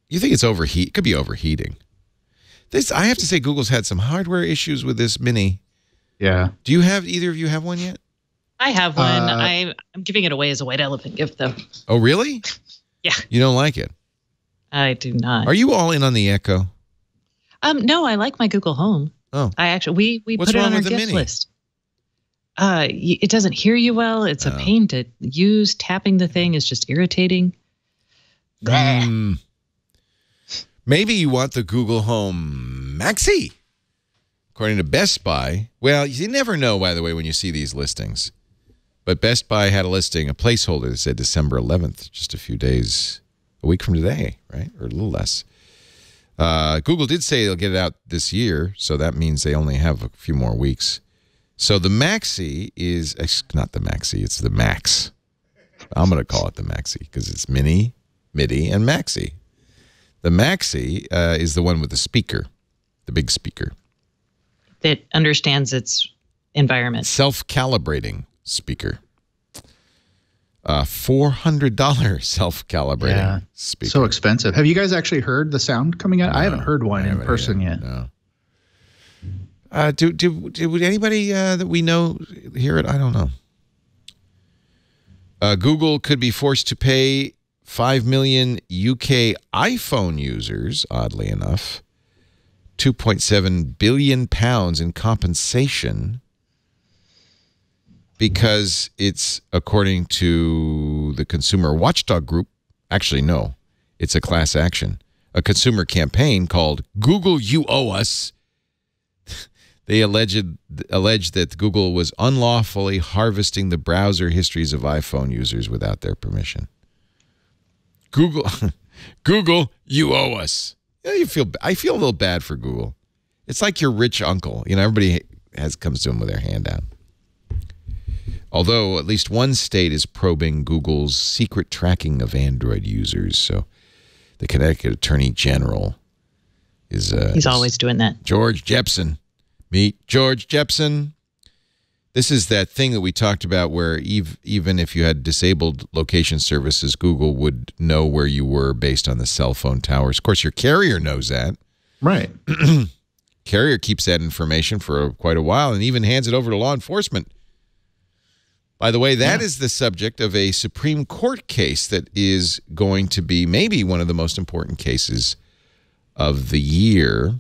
You think it's overheat? It could be overheating. I have to say, Google's had some hardware issues with this Mini. Yeah. Do you have either of you have one yet? I have one. I'm giving it away as a white elephant gift, though. Oh, really? Yeah. You don't like it? I do not. Are you all in on the Echo? No, I like my Google Home. Oh. I actually we What's put it wrong on our with the gift Mini? list. It doesn't hear you well. It's a pain to use. Tapping the thing is just irritating. Maybe you want the Google Home Maxi. According to Best Buy, well, you never know, by the way, when you see these listings. But Best Buy had a listing, a placeholder that said December 11th, just a few days, a week from today, right? Or a little less. Google did say they'll get it out this year, so that means they only have a few more weeks. So the Maxi is not the Maxi, it's the Max. I'm going to call it the Maxi because it's Mini, MIDI, and Maxi. The Maxi is the one with the speaker, the big speaker. That understands its environment. Self-calibrating speaker. $400 self-calibrating speaker. So expensive. Have you guys actually heard the sound coming out? No, I haven't heard one in person yet. No. Would anybody that we know hear it? I don't know. Google could be forced to pay 5 million UK iPhone users, oddly enough, £2.7 billion in compensation because it's, according to the Consumer Watchdog Group, actually, no, it's a class action, a consumer campaign called Google You Owe Us. They allege that Google was unlawfully harvesting the browser histories of iPhone users without their permission. Google, you owe us. I feel a little bad for Google. It's like your rich uncle. Everybody comes to him with their hand out. Although at least one state is probing Google's secret tracking of Android users. So the Connecticut Attorney General is he's always doing that. George Jepson. Meet George Jepson. This is that thing that we talked about where even if you had disabled location services, Google would know where you were based on the cell phone towers. Of course, your carrier knows that. Right. Carrier keeps that information for quite a while and even hands it over to law enforcement. By the way, that is the subject of a Supreme Court case that is going to be maybe one of the most important cases of the year.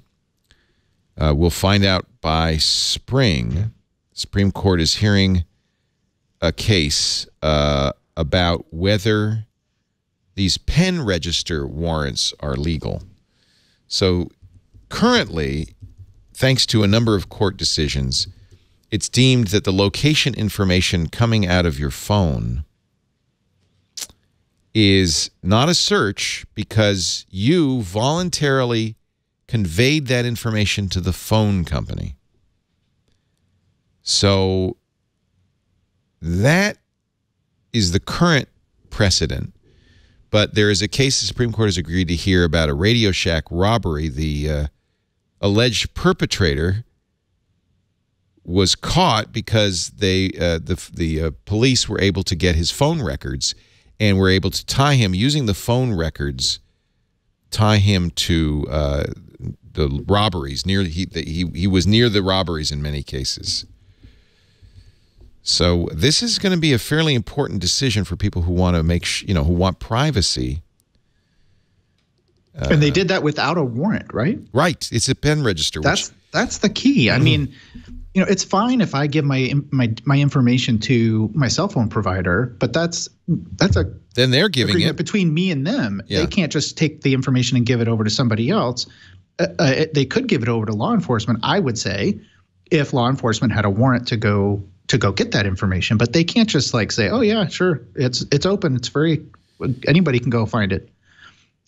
We'll find out by spring. Supreme Court is hearing a case about whether these pen register warrants are legal. So currently, thanks to a number of court decisions, it's deemed that the location information coming out of your phone is not a search because you voluntarily conveyed that information to the phone company. So that is the current precedent. But there is a case the Supreme Court has agreed to hear about a Radio Shack robbery. The alleged perpetrator was caught because the police were able to get his phone records and were able to tie him, using the phone records, tie him to the robberies. He was near the robberies in many cases. So this is going to be a fairly important decision for people who want to who want privacy. And they did that without a warrant, right? Right. It's a pen register. That's the key. I mean, it's fine if I give my information to my cell phone provider, but that's a then they're giving it between me and them. Yeah. They can't just take the information and give it over to somebody else. They could give it over to law enforcement, I would say, if law enforcement had a warrant to go get that information. But they can't just say, oh yeah, sure, it's open, it's free, anybody can go find it.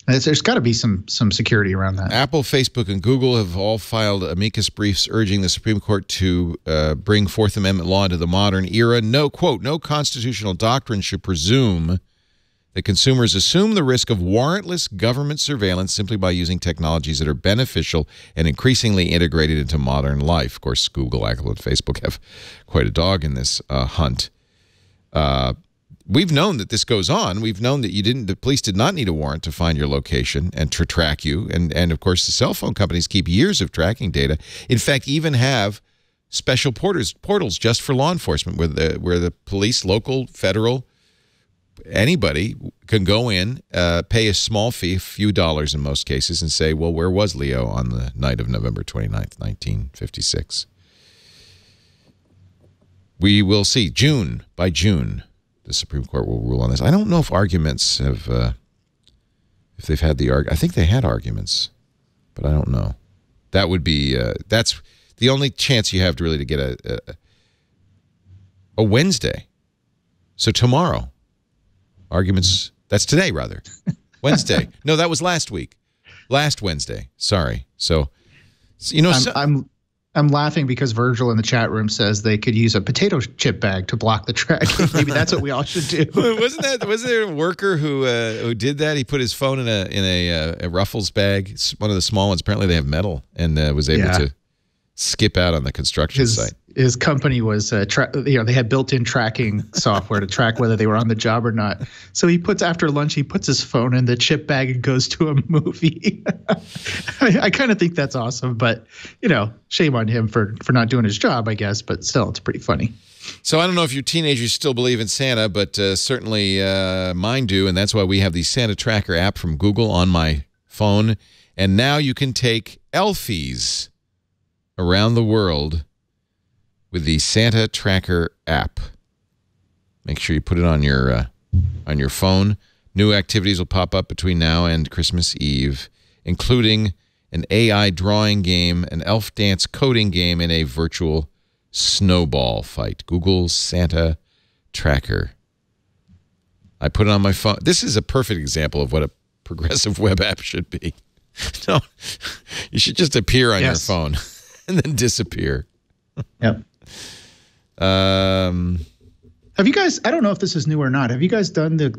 There's got to be some security around that. Apple, Facebook, and Google have all filed amicus briefs urging the Supreme Court to bring Fourth Amendment law into the modern era. No, quote, no constitutional doctrine should presume that consumers assume the risk of warrantless government surveillance simply by using technologies that are beneficial and increasingly integrated into modern life. Of course, Google, Apple, and Facebook have quite a dog in this hunt. We've known that this goes on. We've known that the police did not need a warrant to find your location and to track you. And of course, the cell phone companies keep years of tracking data. In fact, even have special portals just for law enforcement where the police, local, federal, anybody can go in, pay a small fee, a few dollars in most cases, and say, well, where was Leo on the night of November 29th, 1956? We will see. By June. The Supreme Court will rule on this. I don't know if arguments have, if they've had I think they had arguments, but I don't know. That would be, that's the only chance you have to get a Wednesday. So tomorrow, arguments, that's today rather. Wednesday. No, that was last week. Last Wednesday. Sorry. So I'm laughing because Virgil in the chat room says they could use a potato chip bag to block the tracking. Maybe that's what we all should do. Wasn't there a worker who did that? He put his phone in a Ruffles bag, one of the small ones. Apparently they have metal, and was able to skip out on the construction site. His company was, they had built-in tracking software to track whether they were on the job or not. So after lunch, he puts his phone in the chip bag and goes to a movie. I kind of think that's awesome, but shame on him for not doing his job, I guess. But still, it's pretty funny. So I don't know if your teenagers still believe in Santa, but certainly mine do, and that's why we have the Santa Tracker app from Google on my phone. And now you can take Elfies around the world with the Santa Tracker app. Make sure you put it on your phone. New activities will pop up between now and Christmas Eve, including an AI drawing game, an elf dance coding game, and a virtual snowball fight. Google Santa Tracker. I put it on my phone. This is a perfect example of what a progressive web app should be. No, you should just appear on your phone and then disappear. Yep. Have you guys, I don't know if this is new or not, have you guys done the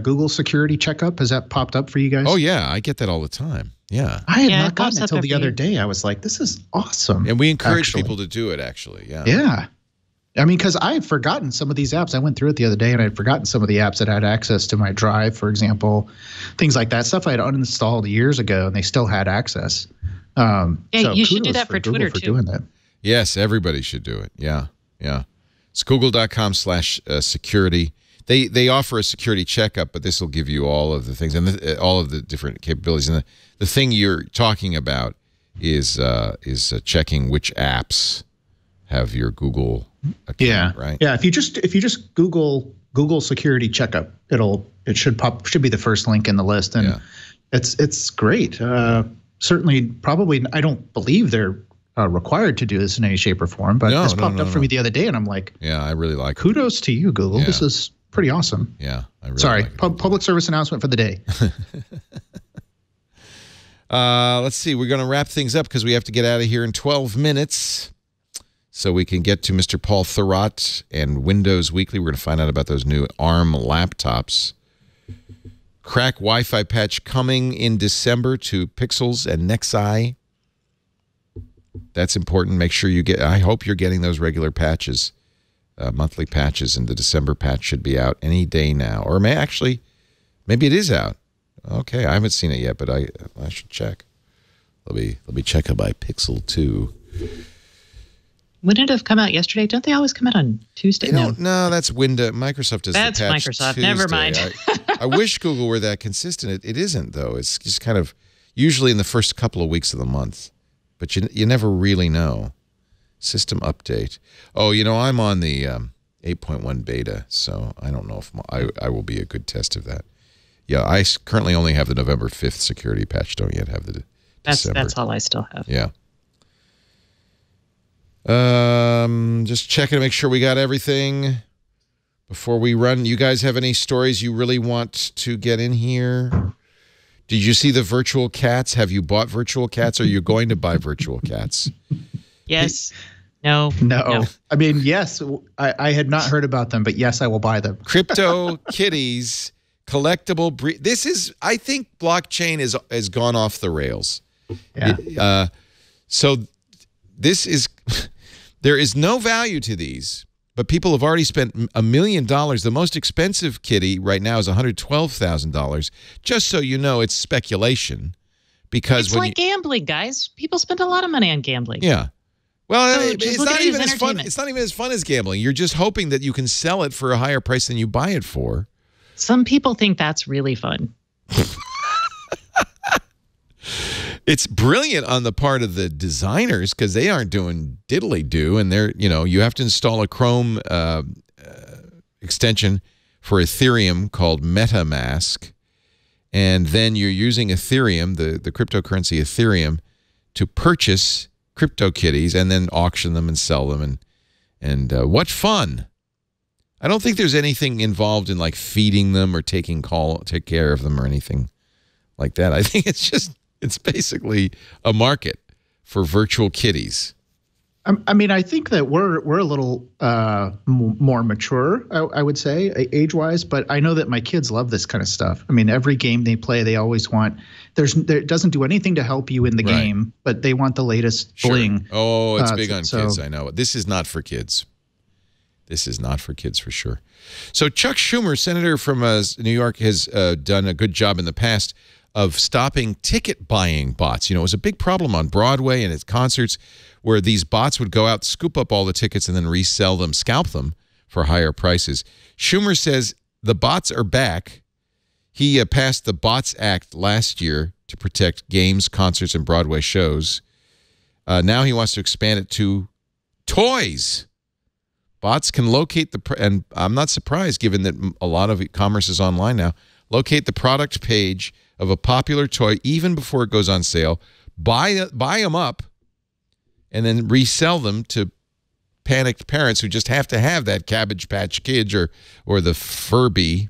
Google security checkup? Has that popped up for you guys? Oh, yeah. I get that all the time. Yeah. I had not gotten it until the other day. I was like, this is awesome. And we encourage people to do it, actually. Yeah. Yeah. I mean, because I had forgotten some of these apps. I went through it the other day, and I had forgotten some of the apps that had access to my Drive, for example, things like that. Stuff I had uninstalled years ago, and they still had access. Yeah, so you should do that for Google Twitter, for too. doing that. Yes, everybody should do it. Yeah, yeah. It's google.com/security. They offer a security checkup, but this will give you all of the things and all of the different capabilities. And the thing you're talking about is checking which apps have your Google account, right? Yeah. If you just Google security checkup, it should be the first link in the list, and it's great. Certainly, probably, I don't believe they're required to do this in any shape or form, but this popped up for me the other day, and I'm like, yeah, I really like it. Kudos to you, Google. Yeah. This is pretty awesome. Yeah, I really Sorry, like it. Public service announcement for the day. Let's see. We're going to wrap things up because we have to get out of here in 12 minutes. So we can get to Mr. Paul Thurrott and Windows Weekly. We're going to find out about those new ARM laptops. Crack Wi-Fi patch coming in December to Pixels and Nexi. That's important. Make sure you get, I hope you're getting those regular patches, monthly patches, and the December patch should be out any day now. Or maybe it is out. Okay, I haven't seen it yet, but I should check. Let me check it by Pixel 2. Wouldn't it have come out yesterday? Don't they always come out on Tuesday? No, that's Windows. Microsoft does that's the patch Microsoft. Tuesday. Never mind. I wish Google were that consistent. It isn't, though. It's just kind of usually in the first couple of weeks of the month. But you never really know. System update. Oh, I'm on the 8.1 beta, so I don't know if I will be a good test of that. Yeah, I currently only have the November 5th security patch. Don't yet have the December. That's all I still have. Yeah. Just checking to make sure we got everything before we run. You guys have any stories you really want to get in here? Did you see the virtual cats? Have you bought virtual cats? Or are you going to buy virtual cats? Yes. No. I mean, yes, I had not heard about them, but yes, I will buy them. Crypto kitties, collectible breed. This is, I think blockchain has gone off the rails. Yeah. So this is, there is no value to these, but people have already spent $1 million. The most expensive kitty right now is $112,000. Just so you know, it's speculation, because it's like gambling, guys. People spend a lot of money on gambling. Yeah. Well, So it's not even as fun. It's not even as fun as gambling. You're just hoping that you can sell it for a higher price than you buy it for. Some people think that's really fun. It's brilliant on the part of the designers because they aren't doing diddly-do, and they're, you have to install a Chrome extension for Ethereum called MetaMask, and then you're using Ethereum, the cryptocurrency Ethereum, to purchase CryptoKitties and then auction them and sell them, and what fun! I don't think there's anything involved in like feeding them or take care of them or anything like that. I think it's basically a market for virtual kitties. I mean, I think that we're a little more mature, I would say, age-wise. But I know that my kids love this kind of stuff. I mean, every game they play, they always want. It doesn't do anything to help you in the game, but they want the latest bling. Oh, it's big on kids. I know. This is not for kids. This is not for kids for sure. So Chuck Schumer, senator from New York, has done a good job in the past of stopping ticket buying bots. It was a big problem on Broadway and at concerts where these bots would go out, scoop up all the tickets, and then resell them, scalp them for higher prices. Schumer says the bots are back. He passed the Bots Act last year to protect games, concerts, and Broadway shows. Now he wants to expand it to toys. Bots can locate and I'm not surprised given that a lot of e-commerce is online now, locate the product page of a popular toy even before it goes on sale, buy them up, and then resell them to panicked parents who just have to have that Cabbage Patch Kid or the Furby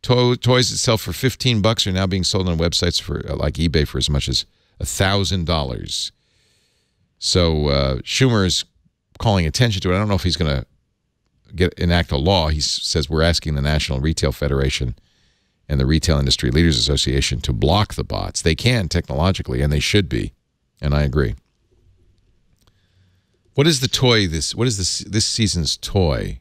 Toys that sell for $15 are now being sold on websites for like eBay for as much as $1,000. So Schumer is calling attention to it. I don't know if he's going to enact a law. He says we're asking the National Retail Federation and the Retail Industry Leaders Association to block the bots. They can technologically, and they should be. And I agree. What is the toy? What is this season's toy,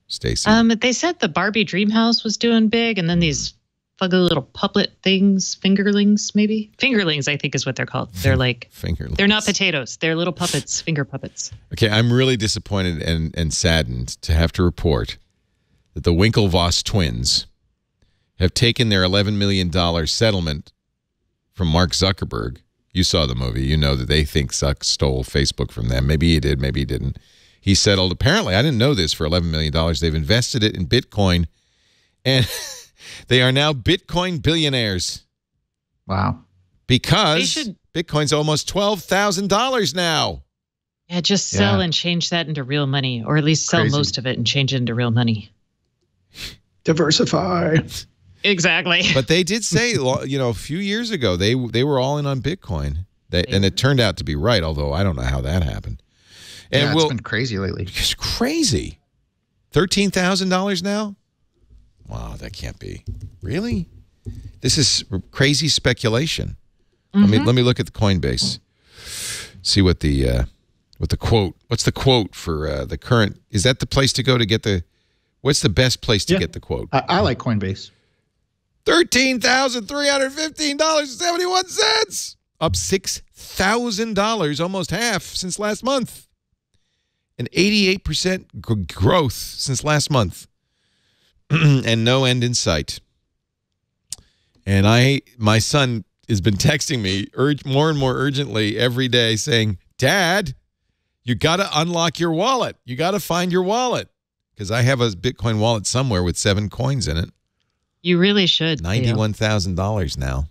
Stacey? They said the Barbie Dreamhouse was doing big, and then these fugly little puppet things, fingerlings, maybe? Fingerlings, I think is what they're called. They're like, fingerlings. They're not potatoes. They're little puppets, finger puppets. Okay, I'm really disappointed and saddened to have to report that the Winklevoss twins have taken their $11 million settlement from Mark Zuckerberg. You saw the movie. You know that they think Zuck stole Facebook from them. Maybe he did, maybe he didn't. He settled, apparently, I didn't know this, for $11 million. They've invested it in Bitcoin, and they are now Bitcoin billionaires. Wow. Because Bitcoin's almost $12,000 now. Yeah, just sell and change that into real money, or at least sell most of it and change it into real money. Diversify. Exactly. But they did say, a few years ago, they were all in on Bitcoin. And it turned out to be right, although I don't know how that happened. And it's been crazy lately. It's crazy. $13,000 now? Wow, that can't be. Really? This is crazy speculation. Let me look at the Coinbase. See what the quote. What's the quote for the current? Is that the place to go to get the? What's the best place to get the quote? I like Coinbase. $13,315.71, up $6,000, almost half since last month. An 88% growth since last month, and no end in sight. And my son has been texting me more and more urgently every day saying, Dad, you got to unlock your wallet. You got to find your wallet. Because I have a Bitcoin wallet somewhere with 7 coins in it. You really should. $91,000 now.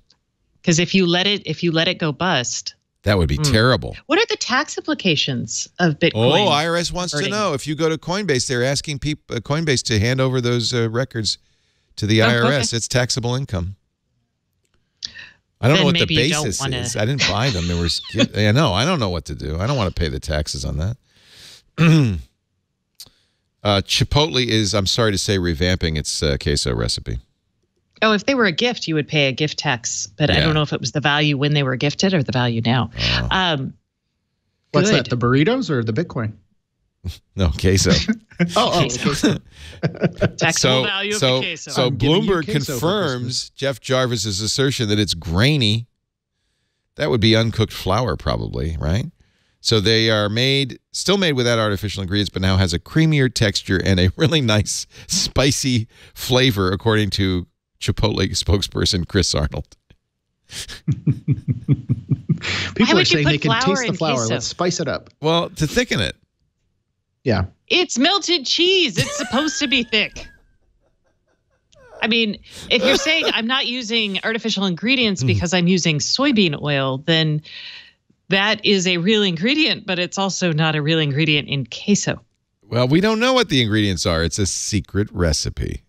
Because if you let it go bust, that would be terrible. What are the tax implications of Bitcoin? Oh, IRS wants to know. If you go to Coinbase, they're asking Coinbase to hand over those records to the IRS. Okay. It's taxable income. I don't know what the basis is. I didn't buy them. There was. I know. I don't know what to do. I don't want to pay the taxes on that. Chipotle is, I'm sorry to say, revamping its queso recipe. Oh, if they were a gift, you would pay a gift tax. But I don't know if it was the value when they were gifted or the value now. What's that, the burritos or the Bitcoin? No, queso. Queso. Taxable value of the queso. So Bloomberg confirms Jeff Jarvis's assertion that it's grainy. That would be uncooked flour probably, right? So they are still made without artificial ingredients, but now has a creamier texture and a really nice spicy flavor, according to Chipotle spokesperson Chris Arnold. People are saying they can taste the flour. Queso? Let's spice it up. Well, to thicken it. Yeah. It's melted cheese. It's supposed to be thick. I mean, if you're saying I'm not using artificial ingredients because I'm using soybean oil, then that is a real ingredient, but it's also not a real ingredient in queso. Well, we don't know what the ingredients are. It's a secret recipe.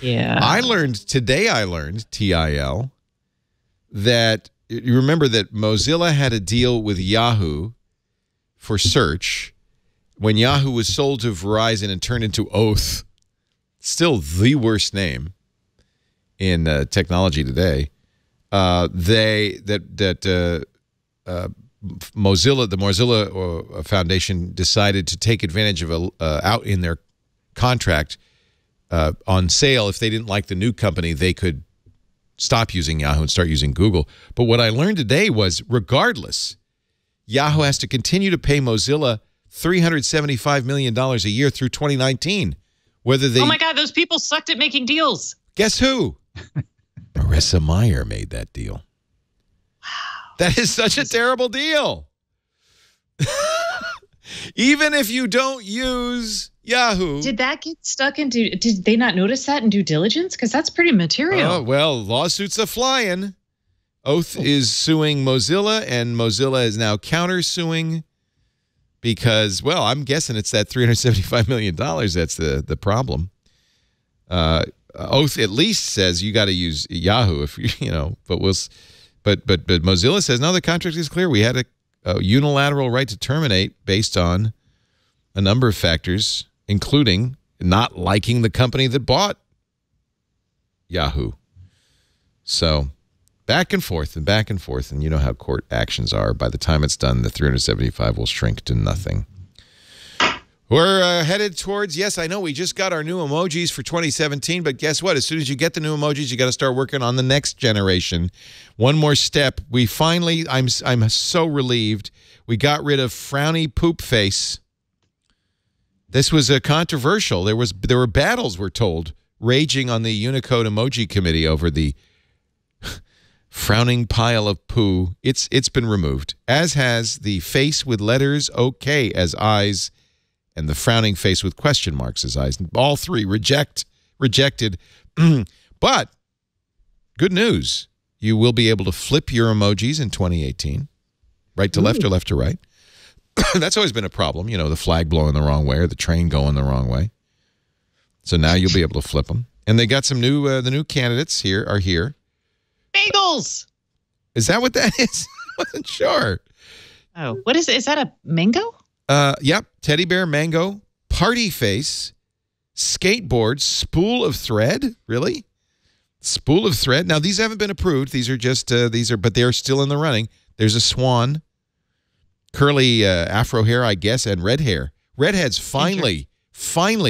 Yeah. Today I learned, TIL, that you remember that Mozilla had a deal with Yahoo for search when Yahoo was sold to Verizon and turned into Oath, still the worst name in technology today. Mozilla, the Mozilla Foundation, decided to take advantage of out in their contract on sale. If they didn't like the new company, they could stop using Yahoo and start using Google. But what I learned today was, regardless, Yahoo has to continue to pay Mozilla $375 million a year through 2019. Whether they, oh my God, those people sucked at making deals. Guess who? Marissa Mayer made that deal. Wow. That is such a terrible deal. Even if you don't use Yahoo. Did that get stuck into, did they not notice that in due diligence? Because that's pretty material. Oh, well, lawsuits are flying. Oath is suing Mozilla, and Mozilla is now counter-suing because, well, I'm guessing it's that $375 million that's the problem. Oath at least says you got to use Yahoo if but but Mozilla says no, the contract is clear. We had a unilateral right to terminate based on a number of factors, including not liking the company that bought Yahoo. So back and forth, and you know how court actions are. By the time it's done, the 375 will shrink to nothing. We're headed towards, yes, I know we just got our new emojis for 2017, but guess what? As soon as you get the new emojis, you got to start working on the next generation. One more step. We finally, I'm so relieved, we got rid of frowny poop face. This was controversial. There were battles, we're told, raging on the Unicode emoji committee over the frowning pile of poo. It's been removed, as has the face with letters OK as eyes, and the frowning face with question marks as eyes. All three rejected. But good news. You will be able to flip your emojis in 2018. Right to left or left to right. That's always been a problem. You know, the flag blowing the wrong way or the train going the wrong way. So now you'll be able to flip them. And they got some new, the new candidates are here. Bagels! Is that what that is? I wasn't sure. Oh, what is it? Is that a mango? Yep. Teddy bear, mango, party face, skateboard, spool of thread. Really? Spool of thread. Now, these haven't been approved. These are just, but they're still in the running. There's a swan, curly afro hair, I guess, and red hair. Redhead's finally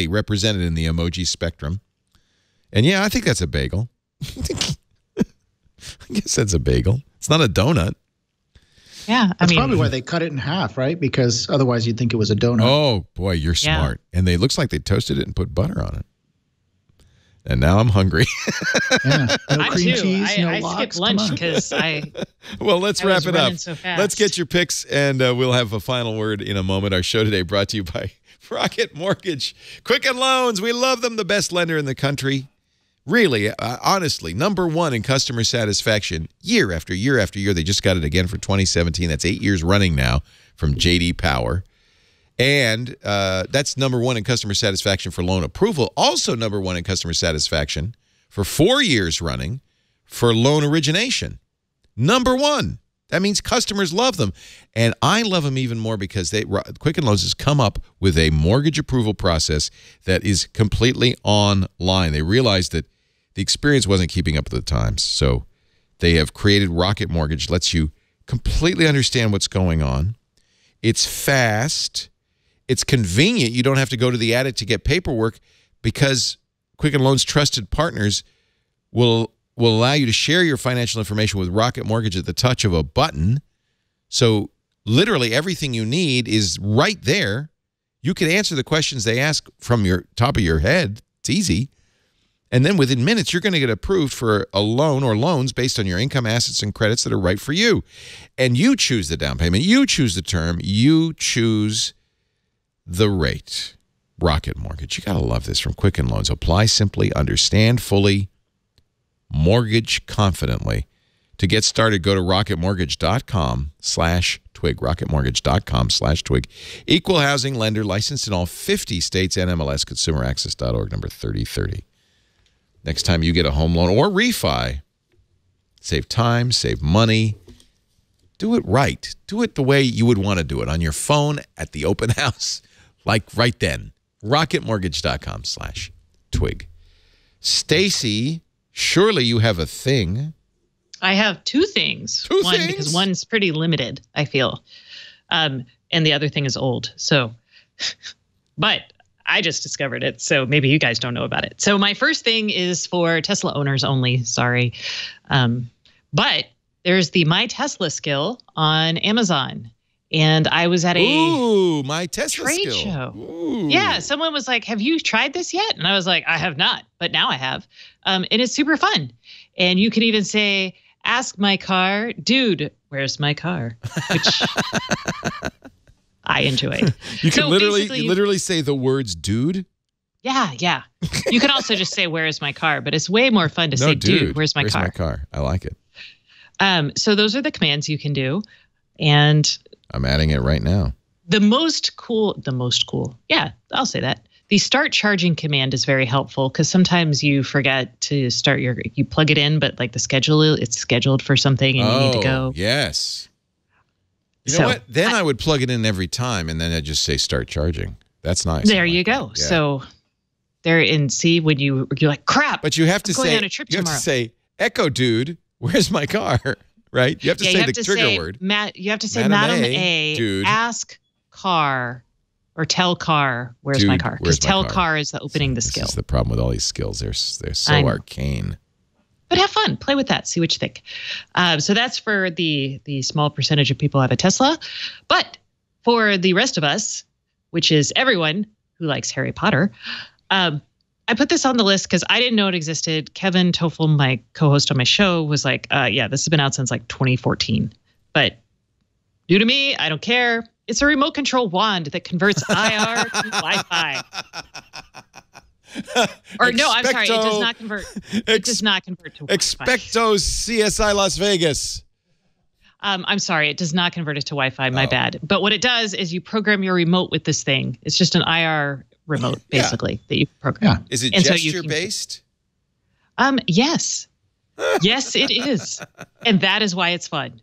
represented in the emoji spectrum. And yeah, I think that's a bagel. I guess that's a bagel. It's not a donut. Yeah, that's probably why they cut it in half, right? Because otherwise you'd think it was a donut. Oh, boy, you're smart. And it looks like they toasted it and put butter on it. And now I'm hungry. Yeah, no cream cheese, no I lox. skipped lunch because Well, let's wrap it up. So let's get your picks, and we'll have a final word in a moment. Our show today brought to you by Rocket Mortgage. Quicken Loans, we love them, the best lender in the country. Really, honestly, #1 in customer satisfaction year after year after year. They just got it again for 2017. That's 8 years running now from J.D. Power. And that's #1 in customer satisfaction for loan approval. Also #1 in customer satisfaction for 4 years running for loan origination. #1. That means customers love them. And I love them even more because Quicken Loans has come up with a mortgage approval process that is completely online. They realized that the experience wasn't keeping up with the times. So they have created Rocket Mortgage, lets you completely understand what's going on. It's fast. It's convenient. You don't have to go to the attic to get paperwork because Quicken Loans' trusted partners will allow you to share your financial information with Rocket Mortgage at the touch of a button. So literally everything you need is right there. You can answer the questions they ask from your top of your head. It's easy. And then within minutes, you're going to get approved for a loan or loans based on your income, assets, and credits that are right for you. And you choose the down payment. You choose the term. You choose the rate. Rocket Mortgage. You got to love this from Quicken Loans. Apply simply, understand fully, mortgage confidently. To get started, go to rocketmortgage.com/twig. rocketmortgage.com/twig. Equal housing lender, licensed in all 50 states, NMLS, consumeraccess.org, number 3030. Next time you get a home loan or refi, save time, save money. Do it right. Do it the way you would want to do it, on your phone, at the open house, like right then. rocketmortgage.com/twig. Stacey, surely you have a thing. I have two things. One, because one's pretty limited, I feel. And the other thing is old. So, but I just discovered it, so maybe you guys don't know about it. So my first thing is for Tesla owners only. Sorry. But there's the My Tesla skill on Amazon. And I was at a My Tesla trade show. Yeah, someone was like, have you tried this yet? And I was like, I have not, but now I have. And it's super fun. And you can even say, ask my car, dude, where's my car? Which I enjoy. You can literally say the words dude. Yeah, yeah. You can also just say, where is my car? But it's way more fun to say, dude, where's my car? Where's my car? I like it. So those are the commands you can do. And I'm adding it right now. The most cool. Yeah, I'll say that. The start charging command is very helpful because sometimes you forget to you plug it in, but like it's scheduled for something and you need to go. Yes. You know what? Then I would plug it in every time and then I'd just say start charging. That's nice. There you go. Yeah. So see when you're like, crap. But you have to say, on a trip you have tomorrow. to say, Echo dude, where's my car? Right? You have to say the trigger word. You have to say, Madam A, dude. Ask car or tell car, where's my car? Because tell car is the opening the skill. This is the problem with all these skills. They're so arcane. But have fun. Play with that. See what you think. So that's for the small percentage of people who have a Tesla. But for the rest of us, which is everyone who likes Harry Potter, I put this on the list because I didn't know it existed. Kevin Toffel, my co-host on my show, was like, yeah, this has been out since like 2014. But new to me, I don't care. It's a remote control wand that converts IR to Wi-Fi. Or no, I'm sorry, it does not convert. It does not convert to Wi-Fi. Expecto CSI Las Vegas. I'm sorry, it does not convert it to Wi-Fi. My bad. But what it does is you program your remote with this thing. It's just an IR remote, basically, that you program. Yeah. Is it gesture-based? Yes. Yes, it is. And that is why it's fun.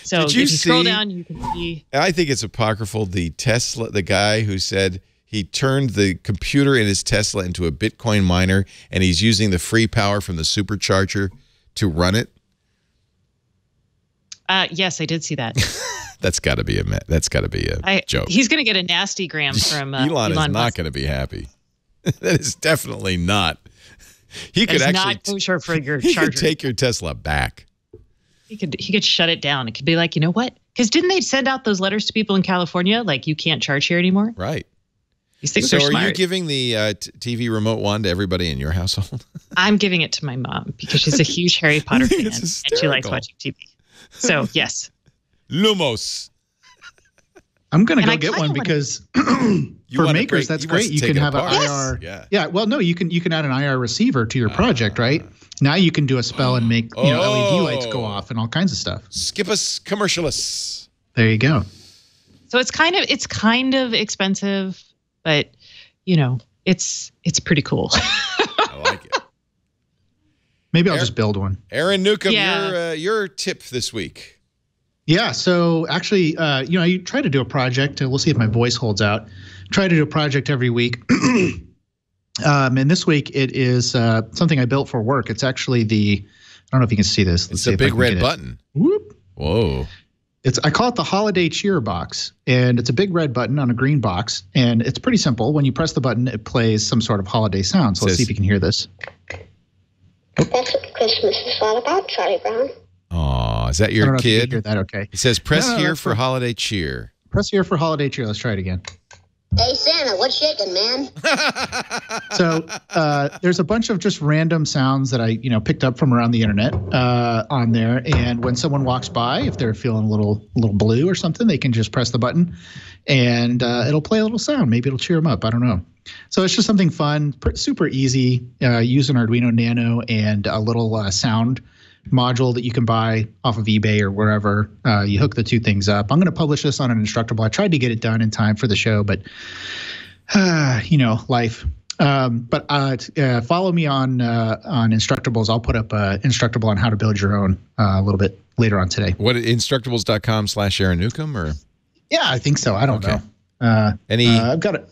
So if you scroll down, you can see. I think it's apocryphal. The guy who said he turned the computer in his Tesla into a Bitcoin miner, and he's using the free power from the supercharger to run it. Yes, I did see that. That's got to be a joke. He's going to get a nasty gram from Elon is not going to be happy. That is definitely not. He could actually not kosher for your he charger. could take your Tesla back. He could shut it down. It could be like, you know what? Because didn't they send out those letters to people in California like you can't charge here anymore? Right. These things so are smart. You giving the TV remote wand to everybody in your household? I'm giving it to my mom because she's a huge Harry Potter fan and she likes watching TV. So yes. Lumos. I'm going to go get one because for makers, that's great. You can have an IR. Yeah. Well, no, you can add an IR receiver to your project, right? Now you can do a spell and make LED lights go off and all kinds of stuff. Skip us commercialists. There you go. So it's kind of expensive, but it's pretty cool. I like it. Maybe I'll just build one. Aaron Newcomb, your tip this week. Yeah. So actually, you try to do a project. We'll see if my voice holds out. Try to do a project every week. And this week it is something I built for work. It's actually I don't know if you can see this. It's a big red button. Whoop. Whoa. I call it the Holiday Cheer box, and it's a big red button on a green box, and it's pretty simple. When you press the button, it plays some sort of holiday sound. So let's see if you can hear this. That's what Christmas is all about, Charlie Brown. Oh, is that your kid? If you can hear that okay. It says press here for holiday cheer. Press here for holiday cheer. Let's try it again. Hey, Santa, what's shaking, man? So there's a bunch of just random sounds that I, picked up from around the internet on there. And when someone walks by, if they're feeling a little blue or something, they can just press the button and it'll play a little sound. Maybe it'll cheer them up. I don't know. So it's just something fun, super easy. Use an Arduino Nano and a little sound module that you can buy off of eBay or wherever. You hook the two things up. I'm going to publish this on an Instructable. I tried to get it done in time for the show, but life. But follow me on Instructables. I'll put up an Instructable on how to build your own a little bit later on today. What, instructables.com/Aaron Newcomb or? Yeah, I think so. I don't know. I've got it.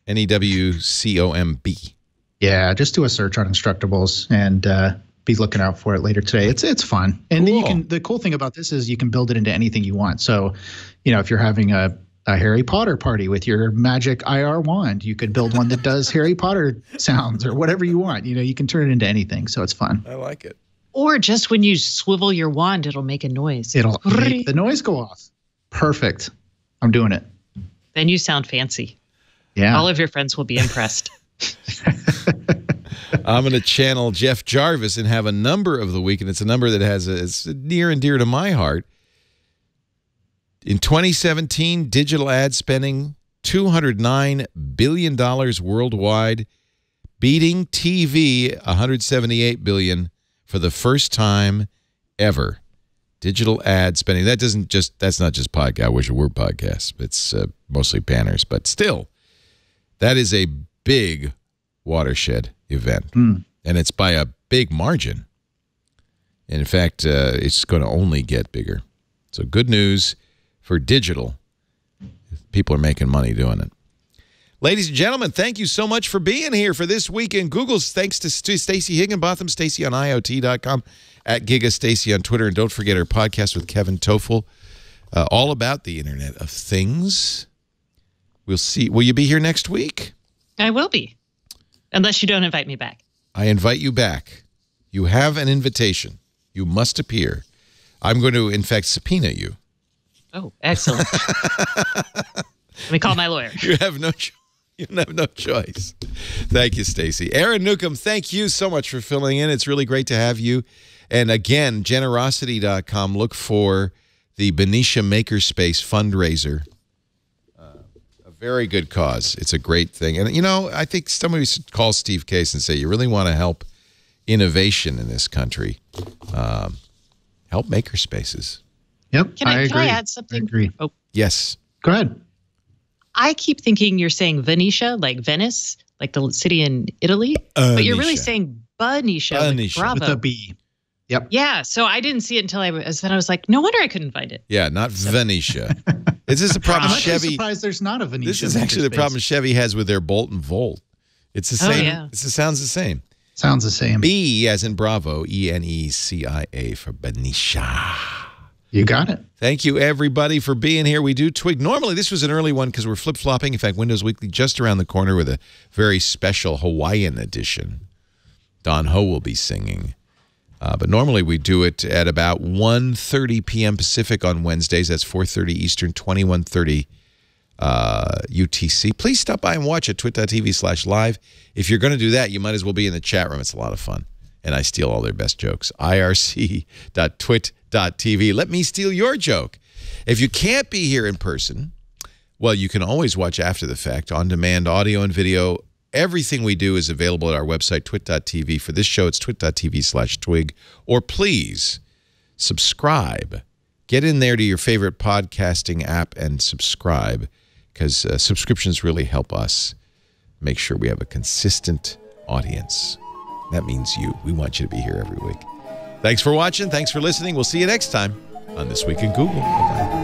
NEWCOMB. Yeah, just do a search on Instructables and be looking out for it later today. It's fun. And then the cool thing about this is you can build it into anything you want. So, if you're having a Harry Potter party with your magic IR wand, you could build one that does Harry Potter sounds or whatever you want. You can turn it into anything. So it's fun. I like it. Or just when you swivel your wand, it'll make a noise. It'll make the noise go off. Perfect. I'm doing it. Then you sound fancy. Yeah. All of your friends will be impressed. I'm going to channel Jeff Jarvis and have a number of the week, and it's a number that is near and dear to my heart. In 2017, digital ad spending, $209 billion worldwide, beating TV, $178 billion for the first time ever. Digital ad spending. That's not just podcast. I wish it were podcasts. It's mostly banners, but still. That is a big watershed event, and it's by a big margin. And in fact, it's going to only get bigger. So good news for digital. People are making money doing it. Ladies and gentlemen, thank you so much for being here for This Week in Google. Thanks to Stacey Higginbotham, Stacey on IoT.com, at GigaStacey on Twitter. And don't forget our podcast with Kevin Toffel, all about the Internet of Things. We'll see. Will you be here next week? I will be, unless you don't invite me back. I invite you back. You have an invitation. You must appear. I'm going to, in fact, subpoena you. Oh, excellent. Let me call my lawyer. You have no choice. Thank you, Stacey. Aaron Newcomb, thank you so much for filling in. It's really great to have you. And again, generosity.com. Look for the Benicia Makerspace fundraiser. A very good cause. It's a great thing. And, you know, I think somebody should call Steve Case and say, you really want to help innovation in this country. Help Makerspaces. Yep, Can I add something? I agree. Oh, yes. Go ahead. I keep thinking you're saying Venetia, like Venice, like the city in Italy, but you're really saying Benicia, like Bravo. With a B. Yep. Yeah, so I didn't see it until I was like, no wonder I couldn't find it. Yeah, not Venetia. Is this a problem I'm Chevy? surprised there's not a Venetia. This is actually the problem Chevy has with their Bolt and Volt. It's the same. Yeah. It sounds the same. Sounds the same. B as in Bravo, E-N-E-C-I-A for Benicia. You got it. Thank you, everybody, for being here. We do Twig. Normally, this was an early one because we're flip-flopping. In fact, Windows Weekly just around the corner with a very special Hawaiian edition. Don Ho will be singing. But normally we do it at about 1:30 p.m. Pacific on Wednesdays. That's 4:30 Eastern, 21:30 UTC. Please stop by and watch at twit.tv/live. If you're going to do that, you might as well be in the chat room. It's a lot of fun. And I steal all their best jokes. irc.twit.tv. Let me steal your joke. If you can't be here in person, well, you can always watch after the fact, on-demand audio and video. Everything we do is available at our website, twit.tv. For this show, it's twit.tv/twig. Or please subscribe. Get in there to your favorite podcasting app and subscribe, because subscriptions really help us make sure we have a consistent audience. That means you. We want you to be here every week. Thanks for watching. Thanks for listening. We'll see you next time on This Week in Google. Bye-bye.